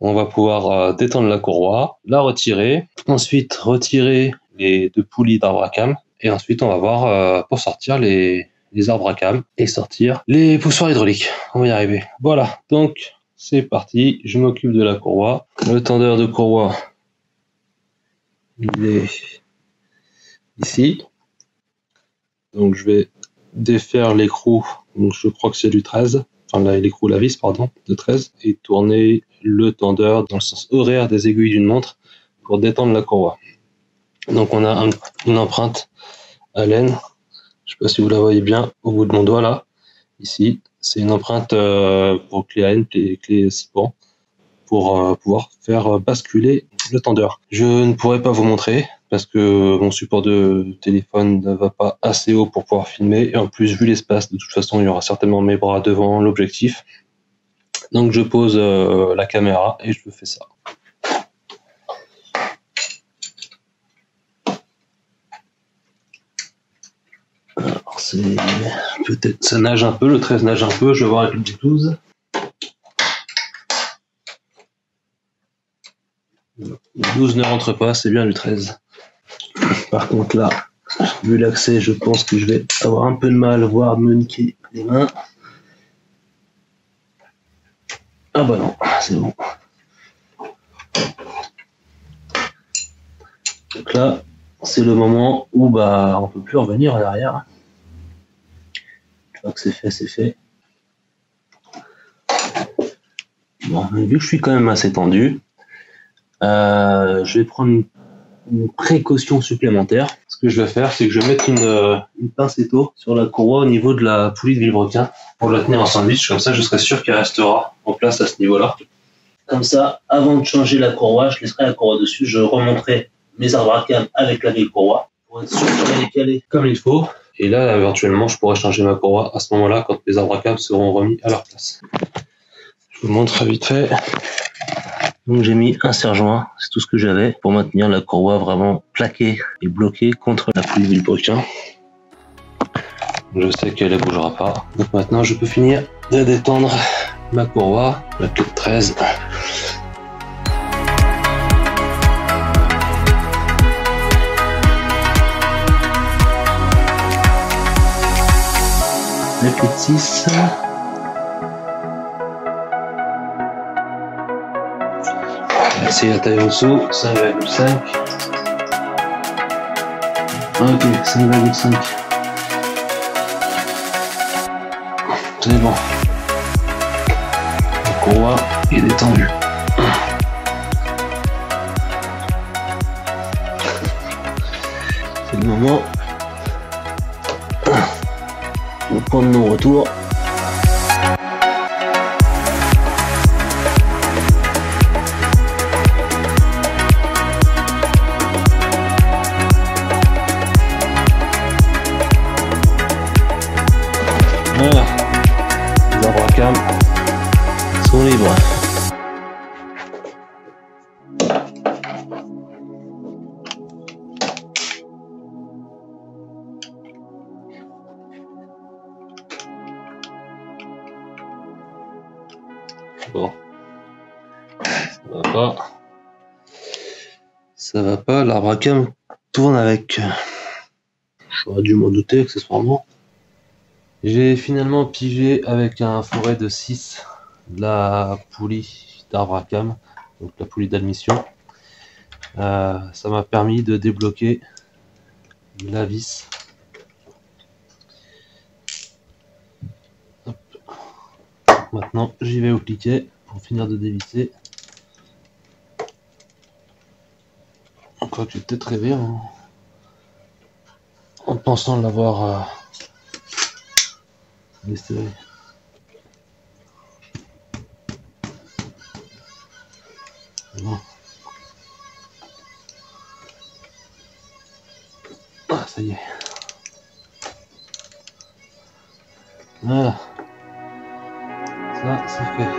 on va pouvoir détendre la courroie, la retirer, ensuite retirer les 2 poulies d'arbre à cam et ensuite on va voir pour sortir les arbres à cam et sortir les poussoirs hydrauliques. On va y arriver. Voilà, donc c'est parti, je m'occupe de la courroie. Le tendeur de courroie, il est ici. Donc je vais défaire l'écrou, donc je crois que c'est du 13, enfin l'écrou, la vis, pardon, de 13, et tourner le tendeur dans le sens horaire des aiguilles d'une montre pour détendre la courroie. Donc on a une empreinte à laine, je sais pas si vous la voyez bien, au bout de mon doigt là, ici, c'est une empreinte pour clé à laine, clé 6 pans, pour pouvoir faire basculer le tendeur. Je ne pourrais pas vous montrer parce que mon support de téléphone ne va pas assez haut pour pouvoir filmer, et en plus vu l'espace, de toute façon il y aura certainement mes bras devant l'objectif. Donc je pose la caméra et je fais ça. Alors c'est peut-être, ça nage un peu, le 13 nage un peu, je vais voir avec le 12. Le 12 ne rentre pas, c'est bien le 13. Par contre là, vu l'accès, je pense que je vais avoir un peu de mal, voire me niquer les mains. Ah bah non, c'est bon. Donc là, c'est le moment où bah on peut plus revenir en arrière. Une fois que c'est fait, c'est fait. Bon, vu que je suis quand même assez tendu, je vais prendre une précaution supplémentaire. Ce que je vais faire, c'est que je vais mettre une pince étau sur la courroie au niveau de la poulie de vilebrequin pour la tenir en sandwich. Comme ça, je serai sûr qu'elle restera en place à ce niveau-là. Comme ça, avant de changer la courroie, je laisserai la courroie dessus. Je remonterai mes arbres à cam avec la vieille courroie pour être sûr qu'elle est calée comme il faut. Et là, éventuellement, je pourrai changer ma courroie à ce moment-là quand les arbres à cam seront remis à leur place. Je vous montre vite fait. Donc j'ai mis un serre-joint, c'est tout ce que j'avais pour maintenir la courroie vraiment plaquée et bloquée contre la poulie de vilebrequin. Je sais qu'elle ne bougera pas. Donc maintenant je peux finir de détendre ma courroie, la clé de 13. La clé de 6. C'est la taille en dessous, 5,5. Ok, 5,5. C'est bon. La courroie est détendue. C'est le moment de prendre nos retours. Voilà, les arbres à cam sont libres. Bon, ça va pas, l'arbre à cam tourne avec. J'aurais dû m'en douter accessoirement. J'ai finalement pigé avec un forêt de 6 la poulie d'arbre à cam, donc la poulie d'admission. Ça m'a permis de débloquer la vis. Hop. Maintenant j'y vais au cliquet pour finir de dévisser. Encore que j'ai peut-être rêvé en pensant l'avoir desserré. Bon. Ah, ça y est. Voilà. Ça, c'est fait.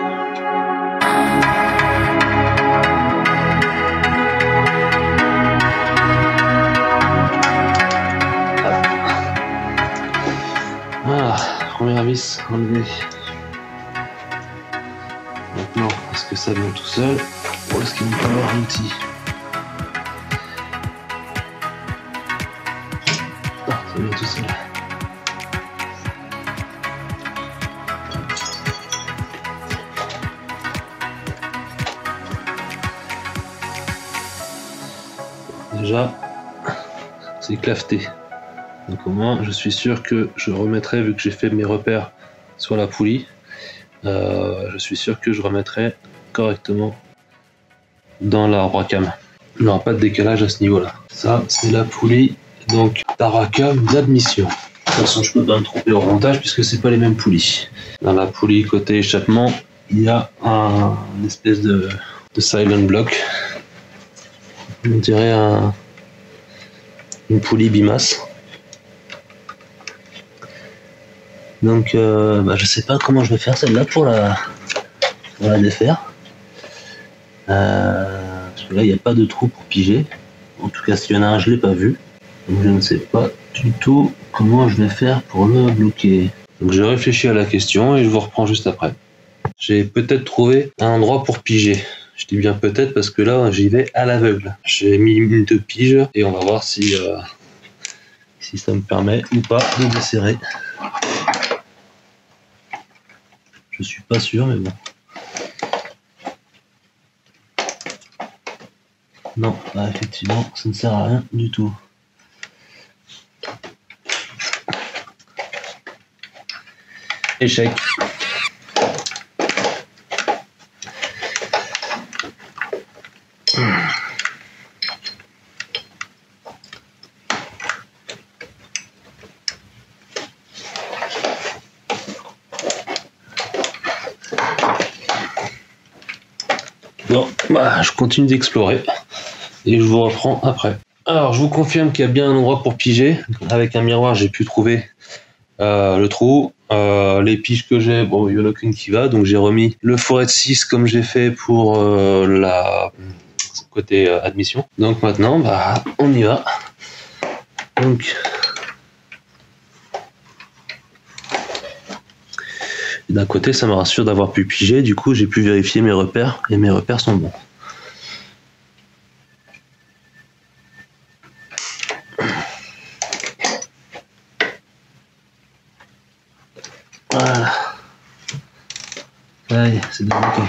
Voilà, première vis enlevée. Maintenant, est-ce que ça vient tout seul ou est-ce qu'il va falloir un outil? Ah, ça vient tout seul. déjà c'est claveté. Donc au moins je suis sûr que je remettrai, vu que j'ai fait mes repères sur la poulie, je suis sûr que je remettrai correctement dans l'arbre à cam. Il n'y aura pas de décalage à ce niveau là. Ça c'est la poulie donc d'arbre à cam d'admission. De toute façon je peux pas me tromper au remontage puisque c'est pas les mêmes poulies. Dans la poulie côté échappement il y a une espèce de silent block. On dirait une poulie bimasse. Donc je sais pas comment je vais faire celle-là pour la défaire. Parce que là il n'y a pas de trou pour piger. En tout cas s'il y en a un je l'ai pas vu. Donc je ne sais pas du tout comment je vais faire pour le bloquer. Donc je réfléchis à la question et je vous reprends juste après. J'ai peut-être trouvé un endroit pour piger. Je dis bien peut-être parce que là j'y vais à l'aveugle. J'ai mis une de pige et on va voir si ça me permet ou pas de desserrer. Je suis pas sûr mais bon. Non, bah, effectivement ça ne sert à rien du tout. Échec. Bon, bah, je continue d'explorer et je vous reprends après. Alors, je vous confirme qu'il y a bien un endroit pour piger. Avec un miroir, j'ai pu trouver le trou. Les piges que j'ai, bon, il n'y en a aucune qui va, donc j'ai remis le foret de 6 comme j'ai fait pour la côté admission. Donc maintenant, bah, on y va. Donc, d'un côté, ça me rassure d'avoir pu piger, du coup, j'ai pu vérifier mes repères et mes repères sont bons. Voilà. Allez, c'est débloqué.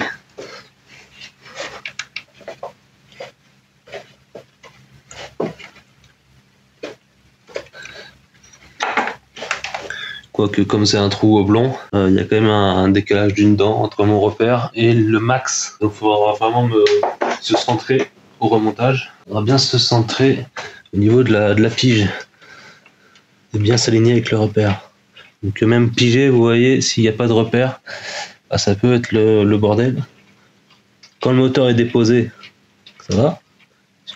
Quoique comme c'est un trou oblong, il y a quand même un décalage d'une dent entre mon repère et le max. Donc il faudra vraiment se centrer au remontage. Il faudra bien se centrer au niveau de la pige. Et bien s'aligner avec le repère. Donc même piger, vous voyez, s'il n'y a pas de repère, bah, ça peut être le bordel. Quand le moteur est déposé, ça va.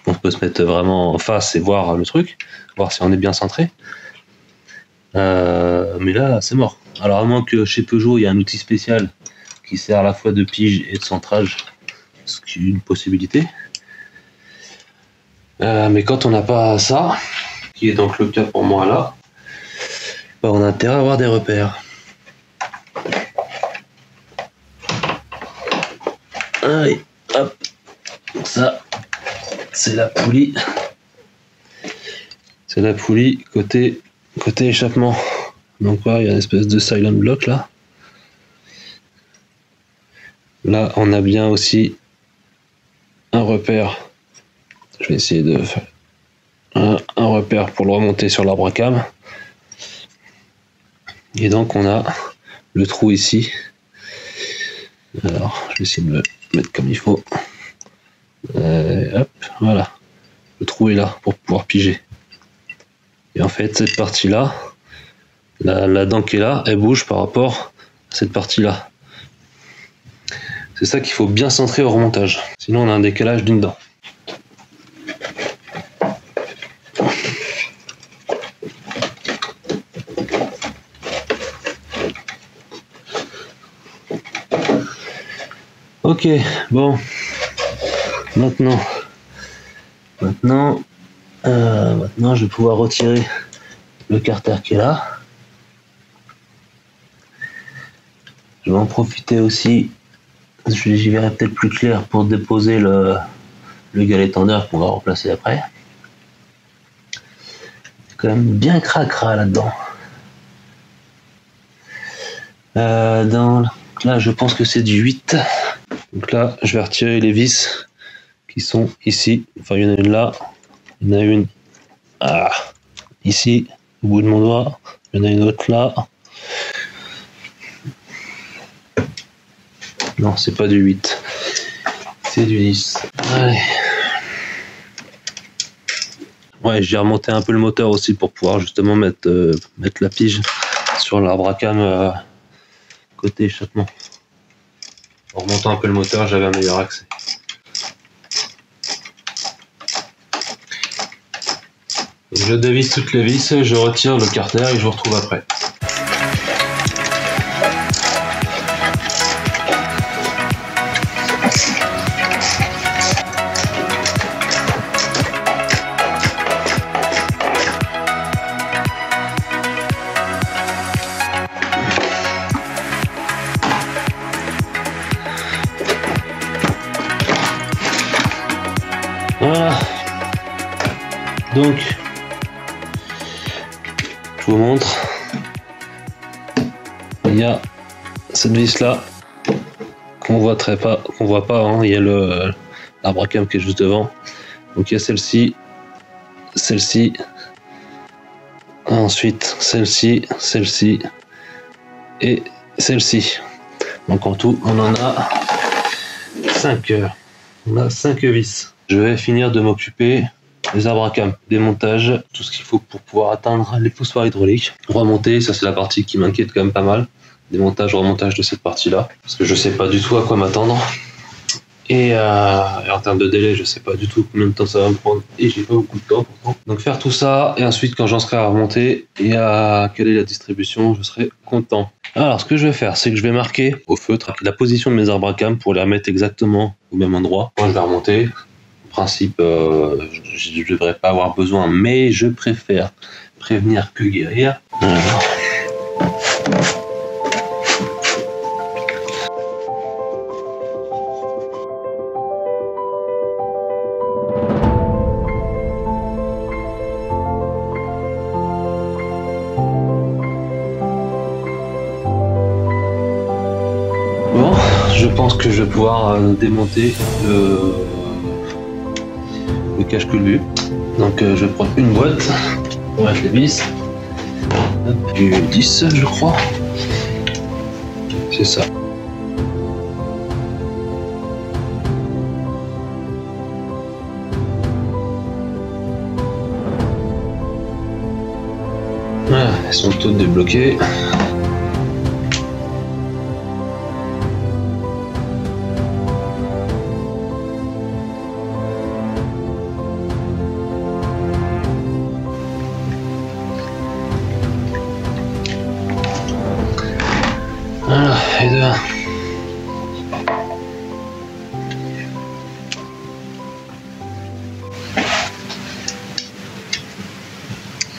On peut se mettre vraiment en face et voir le truc, voir si on est bien centré. Mais là, c'est mort. Alors à moins que chez Peugeot, il y a un outil spécial qui sert à la fois de pige et de centrage, ce qui est une possibilité. Mais quand on n'a pas ça, qui est donc le cas pour moi là, bah, on a intérêt à avoir des repères. Allez, hop, ça, c'est la poulie. C'est la poulie côté échappement. Donc voilà, il y a une espèce de silent block là. Là, on a bien aussi un repère. Je vais essayer de faire un repère pour le remonter sur l'arbre à cam. Et donc on a le trou ici. Alors, je vais essayer de le mettre comme il faut. Hop, voilà. Le trou est là pour pouvoir piger. Et en fait, cette partie-là, la dent qui est là, elle bouge par rapport à cette partie-là. C'est ça qu'il faut bien centrer au remontage. Sinon, on a un décalage d'une dent. Ok, bon. Maintenant, je vais pouvoir retirer le carter qui est là. Je vais en profiter aussi, j'y verrai peut-être plus clair pour déposer le galet tendeur qu'on va remplacer après. C'est quand même bien cracra là-dedans. Là, je pense que c'est du 8. Donc là, je vais retirer les vis qui sont ici. Enfin, il y en a une là Il y en a une ici, au bout de mon doigt. Il y en a une autre là. Non, c'est pas du 8. C'est du 10. Allez. Ouais, j'ai remonté un peu le moteur aussi pour pouvoir justement mettre la pige sur l'arbre à cam côté échappement. En remontant un peu le moteur, j'avais un meilleur accès. Donc je dévisse toutes les vis, je retire le carter et je vous retrouve après. Voilà. Donc, je vous montre. Il y a cette vis là qu'on voit pas. Hein. Il y a l'arbre à cam qui est juste devant. Donc il y a celle-ci, ensuite celle-ci et celle-ci. Donc en tout, on en a 5. On a 5 vis. Je vais finir de m'occuper des arbres à cam, démontage, tout ce qu'il faut pour pouvoir atteindre les poussoirs hydrauliques. Remonter, ça c'est la partie qui m'inquiète quand même pas mal. Démontage, remontage de cette partie-là, parce que je sais pas du tout à quoi m'attendre. Et en termes de délai, je sais pas du tout combien de temps ça va me prendre, et j'ai pas beaucoup de temps pourtant. Donc faire tout ça, et ensuite quand j'en serai à remonter et à caler la distribution, je serai content. Alors ce que je vais faire, c'est que je vais marquer au feutre la position de mes arbres à cam pour les remettre exactement au même endroit. Quand je vais remonter, en principe, je ne devrais pas avoir besoin, mais je préfère prévenir que guérir. Alors. Bon, je pense que je vais pouvoir démonter le cache-culbu. Donc je vais prendre une boîte pour mettre les vis. Du 10 je crois. C'est ça. Voilà, elles sont toutes débloquées. Voilà, et de 1.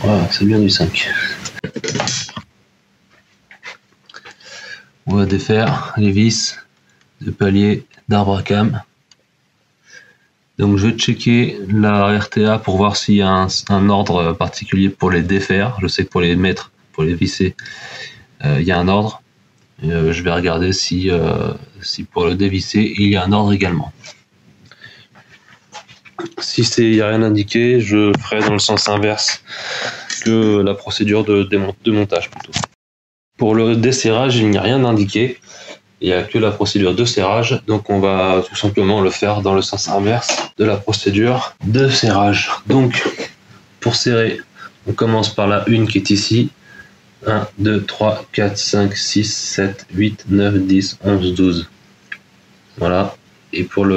Voilà, c'est bien du 5. On va défaire les vis de palier d'arbre à cam. Donc je vais checker la RTA pour voir s'il y a un ordre particulier pour les défaire. Je sais que pour les mettre, pour les visser, il y a un ordre. Je vais regarder si pour le dévisser il y a un ordre également. Si il n'y a rien indiqué, je ferai dans le sens inverse que la procédure de montage plutôt. Pour le desserrage, il n'y a rien indiqué, il n'y a que la procédure de serrage, donc on va tout simplement le faire dans le sens inverse de la procédure de serrage. Donc pour serrer, on commence par la une qui est ici. 1, 2, 3, 4, 5, 6, 7, 8, 9, 10, 11, 12. Voilà. Et pour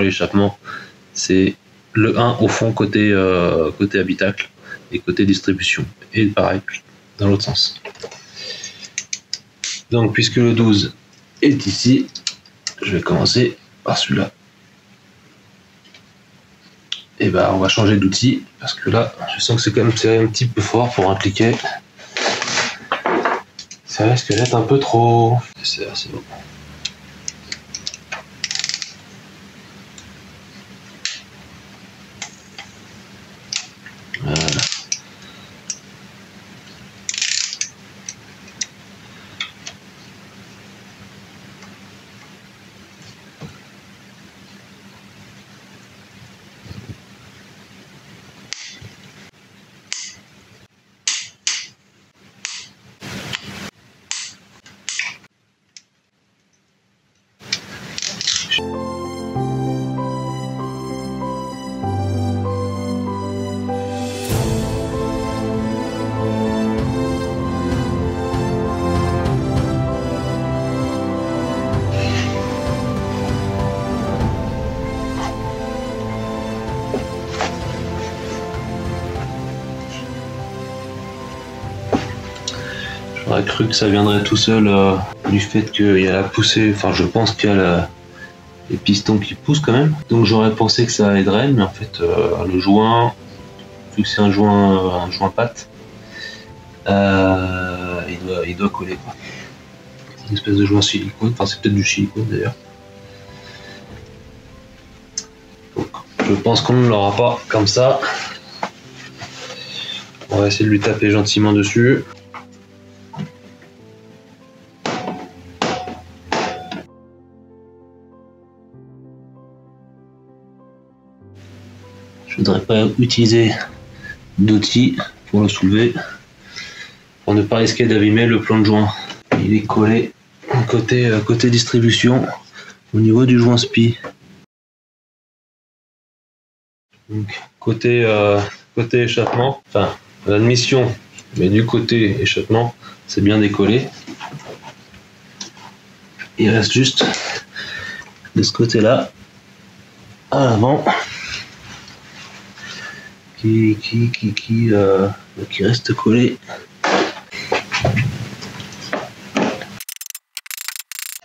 l'échappement, c'est le 1 au fond côté habitacle et côté distribution. Et pareil, dans l'autre sens. Donc, puisque le 12 est ici, je vais commencer par celui-là. Et ben on va changer d'outil parce que là je sens que c'est quand même serré un petit peu fort pour un cliquet. Ça risque d'être un peu trop. C'est bon. Voilà. J'aurais cru que ça viendrait tout seul du fait qu'il y a la poussée, enfin je pense qu'il y a les pistons qui poussent quand même. Donc j'aurais pensé que ça aiderait, mais en fait le joint, vu que c'est un joint patte, il doit coller quoi. C'est une espèce de joint silicone, enfin c'est peut-être du silicone d'ailleurs. Donc je pense qu'on ne l'aura pas comme ça. On va essayer de lui taper gentiment dessus. Je ne voudrais pas utiliser d'outils pour le soulever, pour ne pas risquer d'abîmer le plan de joint. Il est collé côté distribution au niveau du joint SPI. Donc, côté échappement, enfin l'admission, mais du côté échappement, c'est bien décollé. Il reste juste de ce côté-là à l'avant qui reste collé.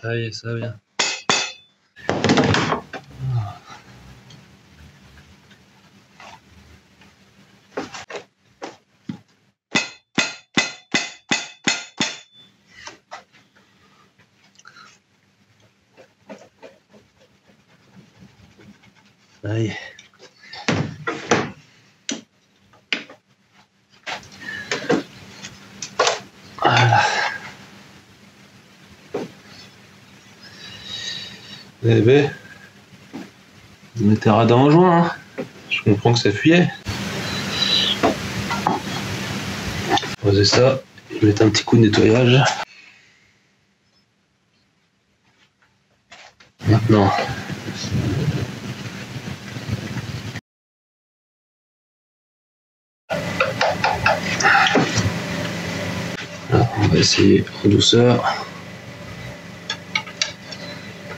Ça y est, ça vient. Ça y est. Voilà. Eh ben, vous mettez radin au joint, hein. Je comprends que ça fuyait. Posez ça, mettez un petit coup de nettoyage. Maintenant, là, on va essayer en douceur.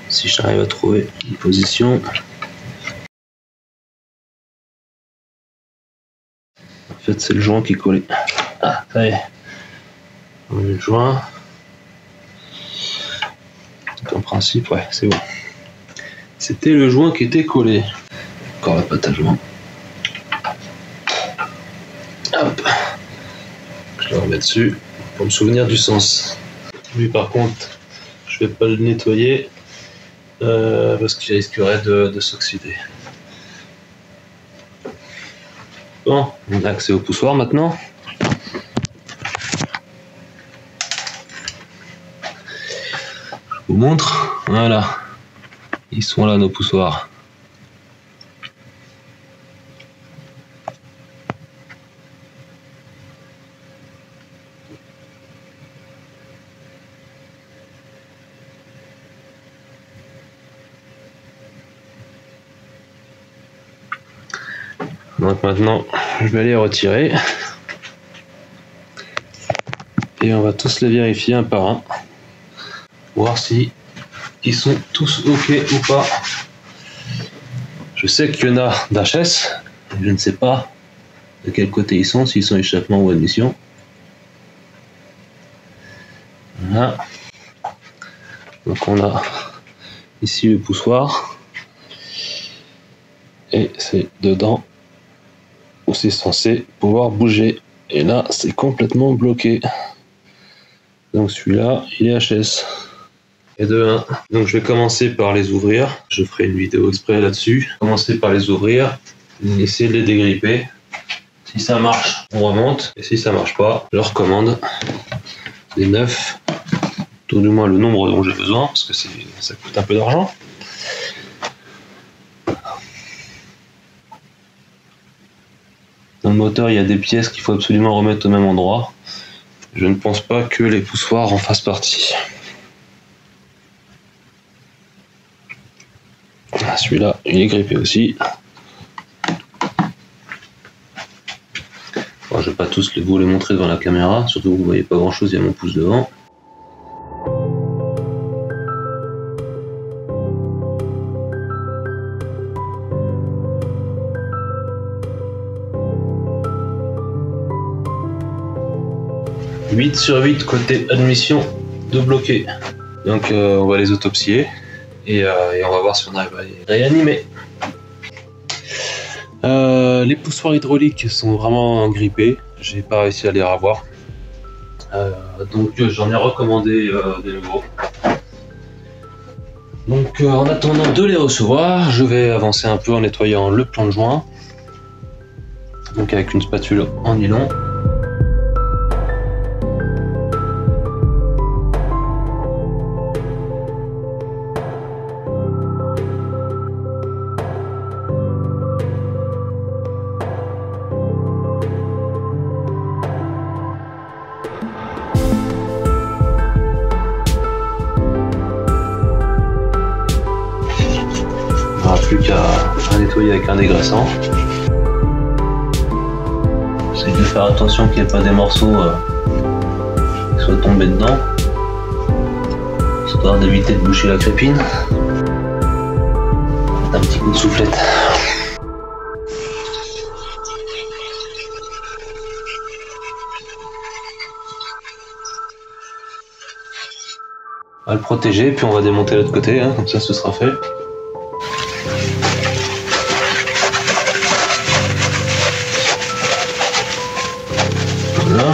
Si j'arrive à trouver une position. En fait, c'est le joint qui est collé. Ah, ça y est. On met le joint. Donc, en principe, ouais, c'est bon. C'était le joint qui était collé. Encore la pâte à joint. Hop. Je le remets dessus pour me souvenir du sens. Lui, par contre, je vais pas le nettoyer. Parce qu'il risquerait de s'oxyder. Bon, on a accès au poussoir maintenant. Je vous montre. Voilà. Ils sont là, nos poussoirs. Donc maintenant, je vais les retirer. Et on va tous les vérifier un par un. Voir si ils sont tous OK ou pas. Je sais qu'il y en a d'HS. Je ne sais pas de quel côté ils sont, s'ils sont échappement ou admission. Voilà. Donc on a ici le poussoir. Et c'est dedans où c'est censé pouvoir bouger. Et là, c'est complètement bloqué. Donc celui-là, il est HS. Et de 1. Donc je vais commencer par les ouvrir. Je ferai une vidéo exprès là-dessus. Commencer par les ouvrir. Essayer de les dégripper. Si ça marche, on remonte. Et si ça marche pas, je recommande des 9. Tout du moins le nombre dont j'ai besoin. Parce que ça coûte un peu d'argent. Dans le moteur, il y a des pièces qu'il faut absolument remettre au même endroit. Je ne pense pas que les poussoirs en fassent partie. Celui-là, il est grippé aussi. Bon, je ne vais pas tous vous les montrer devant la caméra, surtout que vous ne voyez pas grand-chose, il y a mon pouce devant. 8 sur 8 côté admission de bloqué. Donc on va les autopsier et on va voir si on arrive à les réanimer. Les poussoirs hydrauliques sont vraiment grippés, j'ai pas réussi à les revoir. Donc j'en ai recommandé des nouveaux. Donc en attendant de les recevoir, je vais avancer un peu en nettoyant le plan de joint. Donc avec une spatule en nylon. Plus qu'à nettoyer avec un dégraissant. J'essaie de faire attention qu'il n'y ait pas des morceaux qui soient tombés dedans, histoire d'éviter de boucher la crépine. Un petit coup de soufflette. On va le protéger, puis on va démonter l'autre côté, hein, comme ça ce sera fait. Voilà.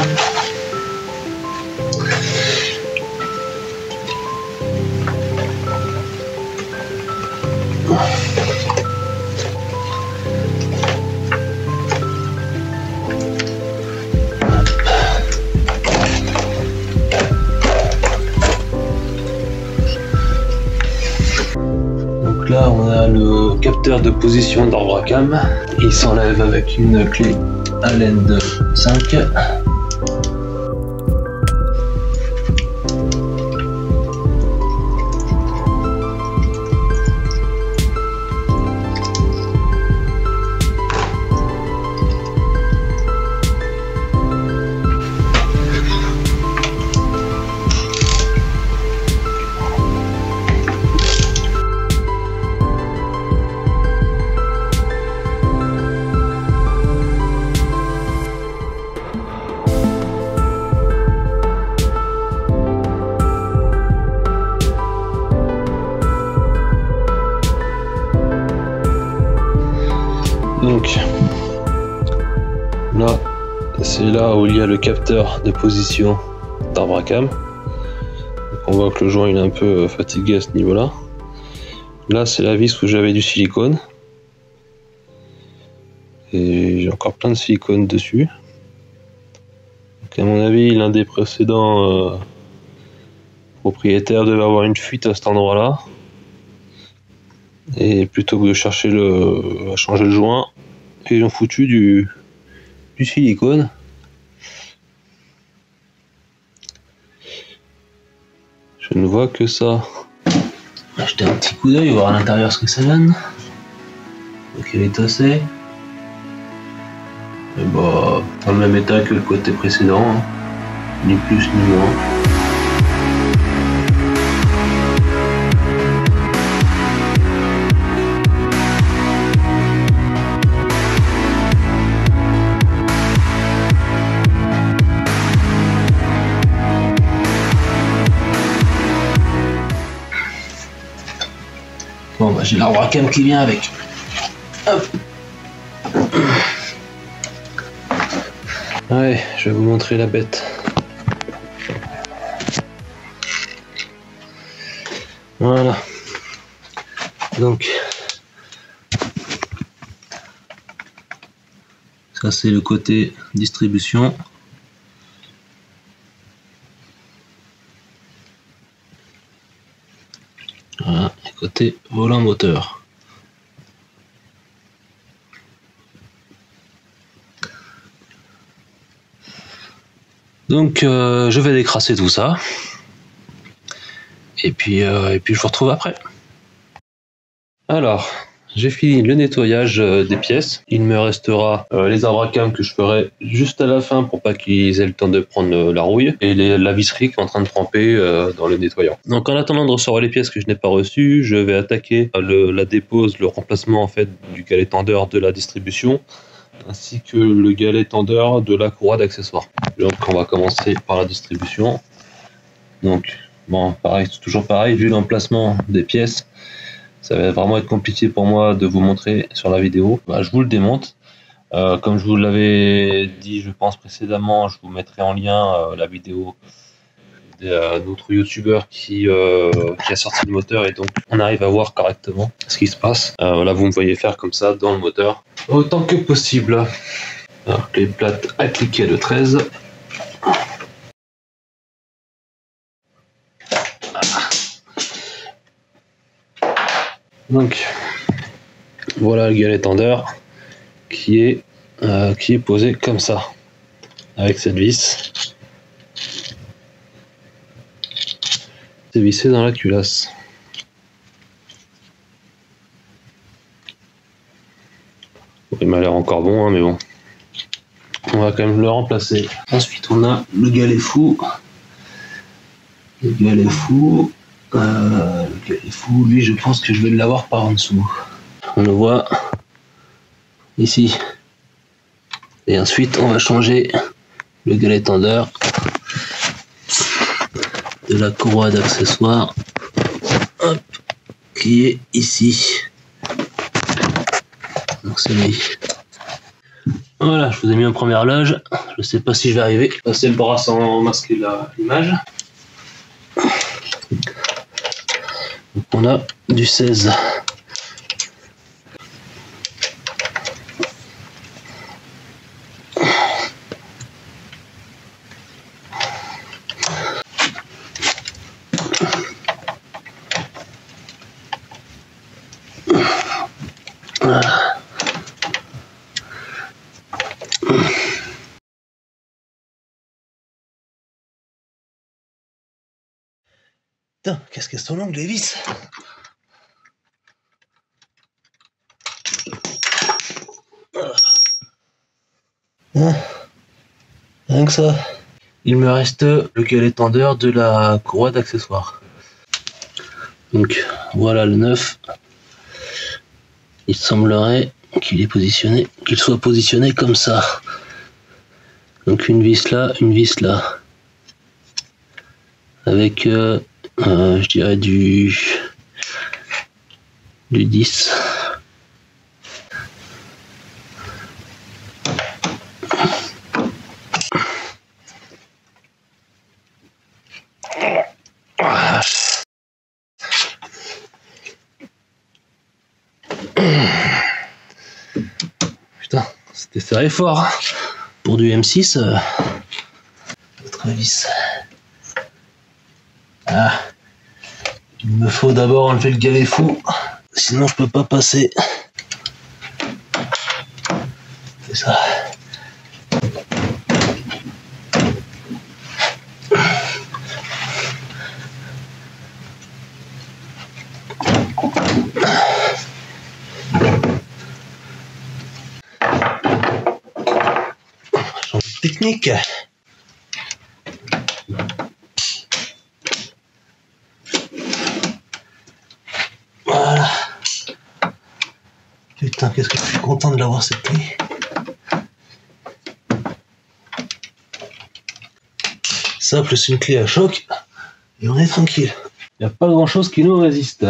Donc là on a le capteur de position d'Arbracam. Il s'enlève avec une clé Allen de 5. Donc là, c'est là où il y a le capteur de position d'Arbracam. On voit que le joint il est un peu fatigué à ce niveau-là. Là, c'est la vis où j'avais du silicone. Et j'ai encore plein de silicone dessus. Donc à mon avis, l'un des précédents propriétaires devait avoir une fuite à cet endroit-là. Et plutôt que de chercher à changer le joint, ils ont foutu du silicone. Je ne vois que ça. On va jeter un petit coup d'œil, voir à l'intérieur ce que ça donne. Donc il est tassé. Et bah, dans le même état que le côté précédent, hein. Ni plus ni moins. Bon bah j'ai l'Arbracam qui vient avec. Hop. Ouais, je vais vous montrer la bête. Voilà. Donc ça c'est le côté distribution. Voilà, côté volant moteur. Donc je vais décrasser tout ça. Et puis je vous retrouve après. Alors, j'ai fini le nettoyage des pièces. Il me restera les Arbracam que je ferai juste à la fin pour pas qu'ils aient le temps de prendre la rouille. Et la visserie qui est en train de tremper dans le nettoyant. Donc en attendant de recevoir les pièces que je n'ai pas reçues, je vais attaquer la dépose, le remplacement en fait du calétendeur de la distribution ainsi que le galet tendeur de la courroie d'accessoires. Donc on va commencer par la distribution. Donc bon, pareil, c'est toujours pareil, vu l'emplacement des pièces, ça va vraiment être compliqué pour moi de vous montrer sur la vidéo. Je vous le démonte. Comme je vous l'avais dit, je pense précédemment, je vous mettrai en lien la vidéo d'un autre youtubeur qui a sorti le moteur, et donc on arrive à voir correctement ce qui se passe. Là vous me voyez faire comme ça dans le moteur autant que possible. Alors, les plates appliquées de 13. Donc voilà le galet tendeur qui est posé comme ça avec cette vis. C'est vissé dans la culasse. Il m'a l'air encore bon, hein, mais bon. On va quand même le remplacer. Ensuite, on a le galet fou. Le galet fou, lui, je pense que je vais l'avoir par en dessous. On le voit ici. Et ensuite, on va changer le galet tendeur de la courroie d'accessoires, hop, qui est ici. Donc c'est lui. Voilà, je vous ai mis en première loge. Je sais pas si je vais arriver. Passer le bras sans masquer l'image. Donc on a du 16. Putain, qu'est-ce qu'elles sont longues les vis. Rien que ça. Il me reste le galet tendeur de la courroie d'accessoires. Donc voilà le 9. Il semblerait qu'il soit positionné comme ça. Donc une vis là, une vis là. Avec je dirais du 10. Putain, c'était serré fort pour du M6. Notre vis. Il me faut d'abord enlever le galet fou, sinon je peux pas passer. C'est ça. Changer de technique. Voilà. Putain, qu'est-ce que je suis content de l'avoir cette clé. Ça, plus une clé à choc, et on est tranquille. Il n'y a pas grand chose qui nous résiste.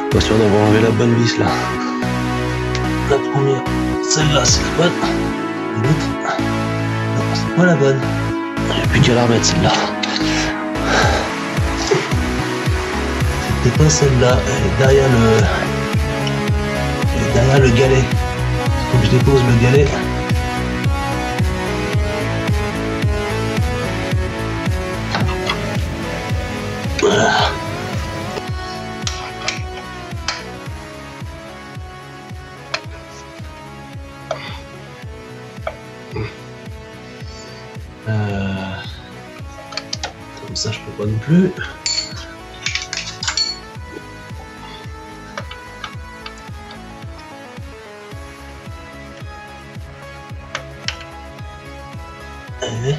Pas sûr d'avoir enlevé la bonne vis là. La première, celle-là c'est la bonne. Et l'autre, non, c'est pas la bonne. J'ai plus qu'à la remettre celle-là. C'était pas celle-là, elle est derrière le galet. Il faut que je dépose le galet. ça je peux pas non plus. Allez.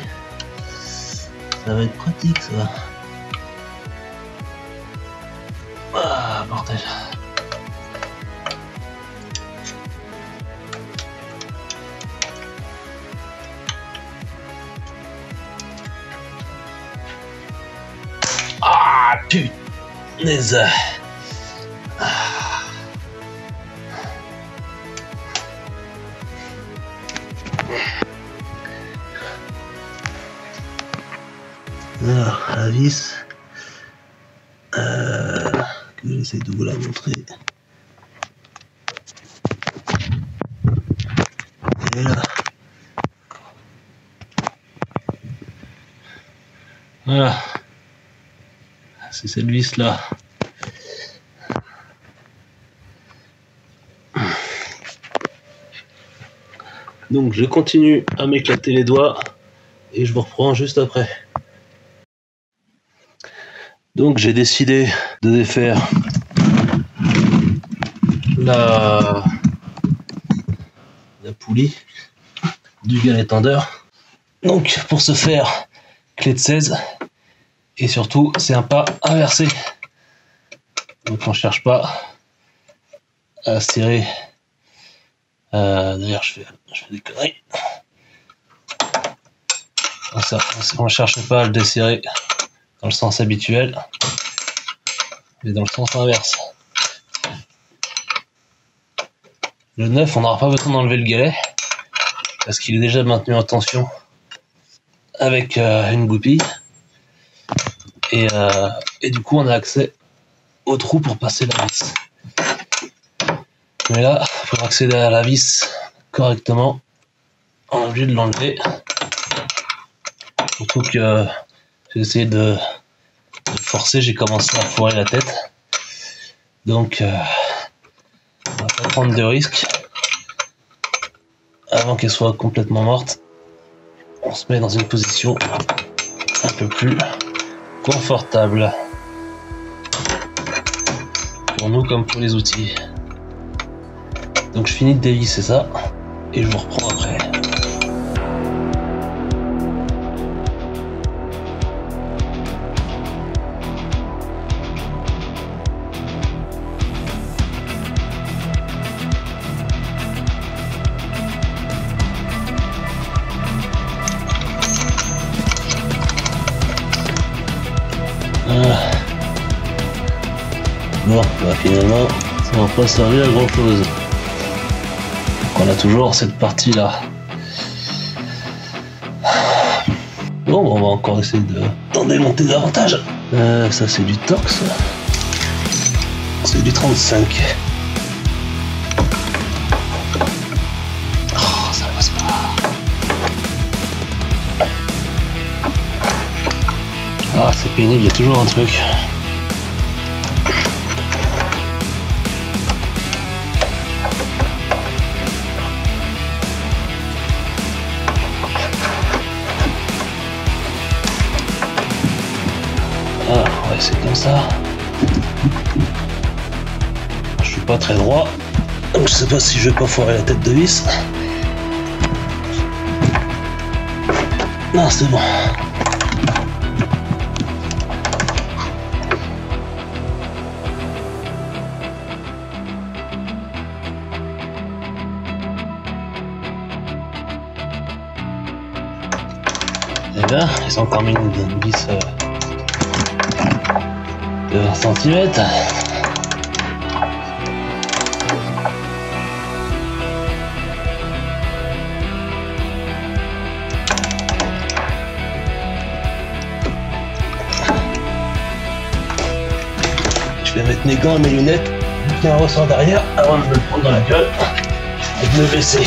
Ça va être pratique ça. Ah bordel. Ah punaise. Alors, la vis, que j'essaie de vous la montrer. Et là. Voilà. C'est cette vis là. Donc je continue à m'éclater les doigts et je vous reprends juste après. Donc j'ai décidé de défaire la poulie du galet tendeur. Donc pour ce faire, clé de 16 et surtout c'est un pas inversé. Donc on ne cherche pas à serrer. D'ailleurs je fais des conneries. On ne cherche pas à le desserrer dans le sens habituel, mais dans le sens inverse. Le 9, on n'aura pas besoin d'enlever le galet, parce qu'il est déjà maintenu en tension avec une goupille, et du coup on a accès au trou pour passer la vis. Mais là, pour accéder à la vis correctement, on est obligé de l'enlever. Surtout que j'ai essayé de forcer, j'ai commencé à foirer la tête. Donc, on va pas prendre de risques. Avant qu'elle soit complètement morte, on se met dans une position un peu plus confortable. Pour nous comme pour les outils. Donc je finis de dévisser ça et je vous reprends après. Bon, bah finalement, ça va pas servir à grand chose. On a toujours cette partie là. Bon, on va encore essayer d'en démonter davantage. Ça c'est du Torx. C'est du 35. Oh, ça passe pas. Ah, c'est pénible, il y a toujours un truc. C'est comme ça. Je suis pas très droit, donc je sais pas si je vais pas foirer la tête de vis. Non, c'est bon. Et bien, ils ont encore mis une vis de 20 cm. Je vais mettre mes gants et mes lunettes, bien un ressort derrière avant de me le prendre dans la gueule et de me baisser.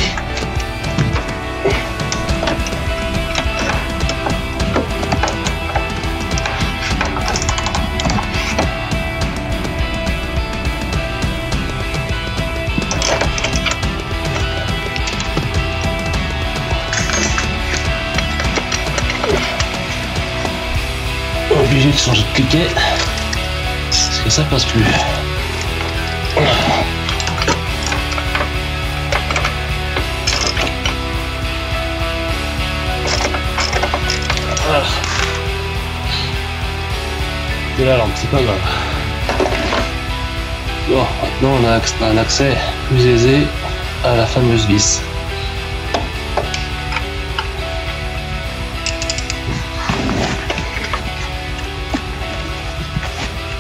obligé de changer de cliquet parce que ça passe plus. Voilà. Et là, c'est pas grave. Bon, maintenant on a un accès plus aisé à la fameuse vis.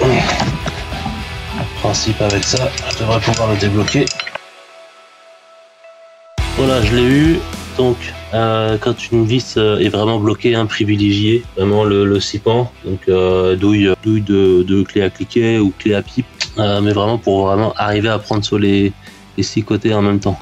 Le principe avec ça, je devrais pouvoir le débloquer. Voilà, je l'ai eu. Donc, quand une vis est vraiment bloquée, privilégiée, vraiment le SIPant, donc douille de clé à cliquet ou clé à pipe, mais vraiment pour vraiment arriver à prendre sur les 6 côtés en même temps.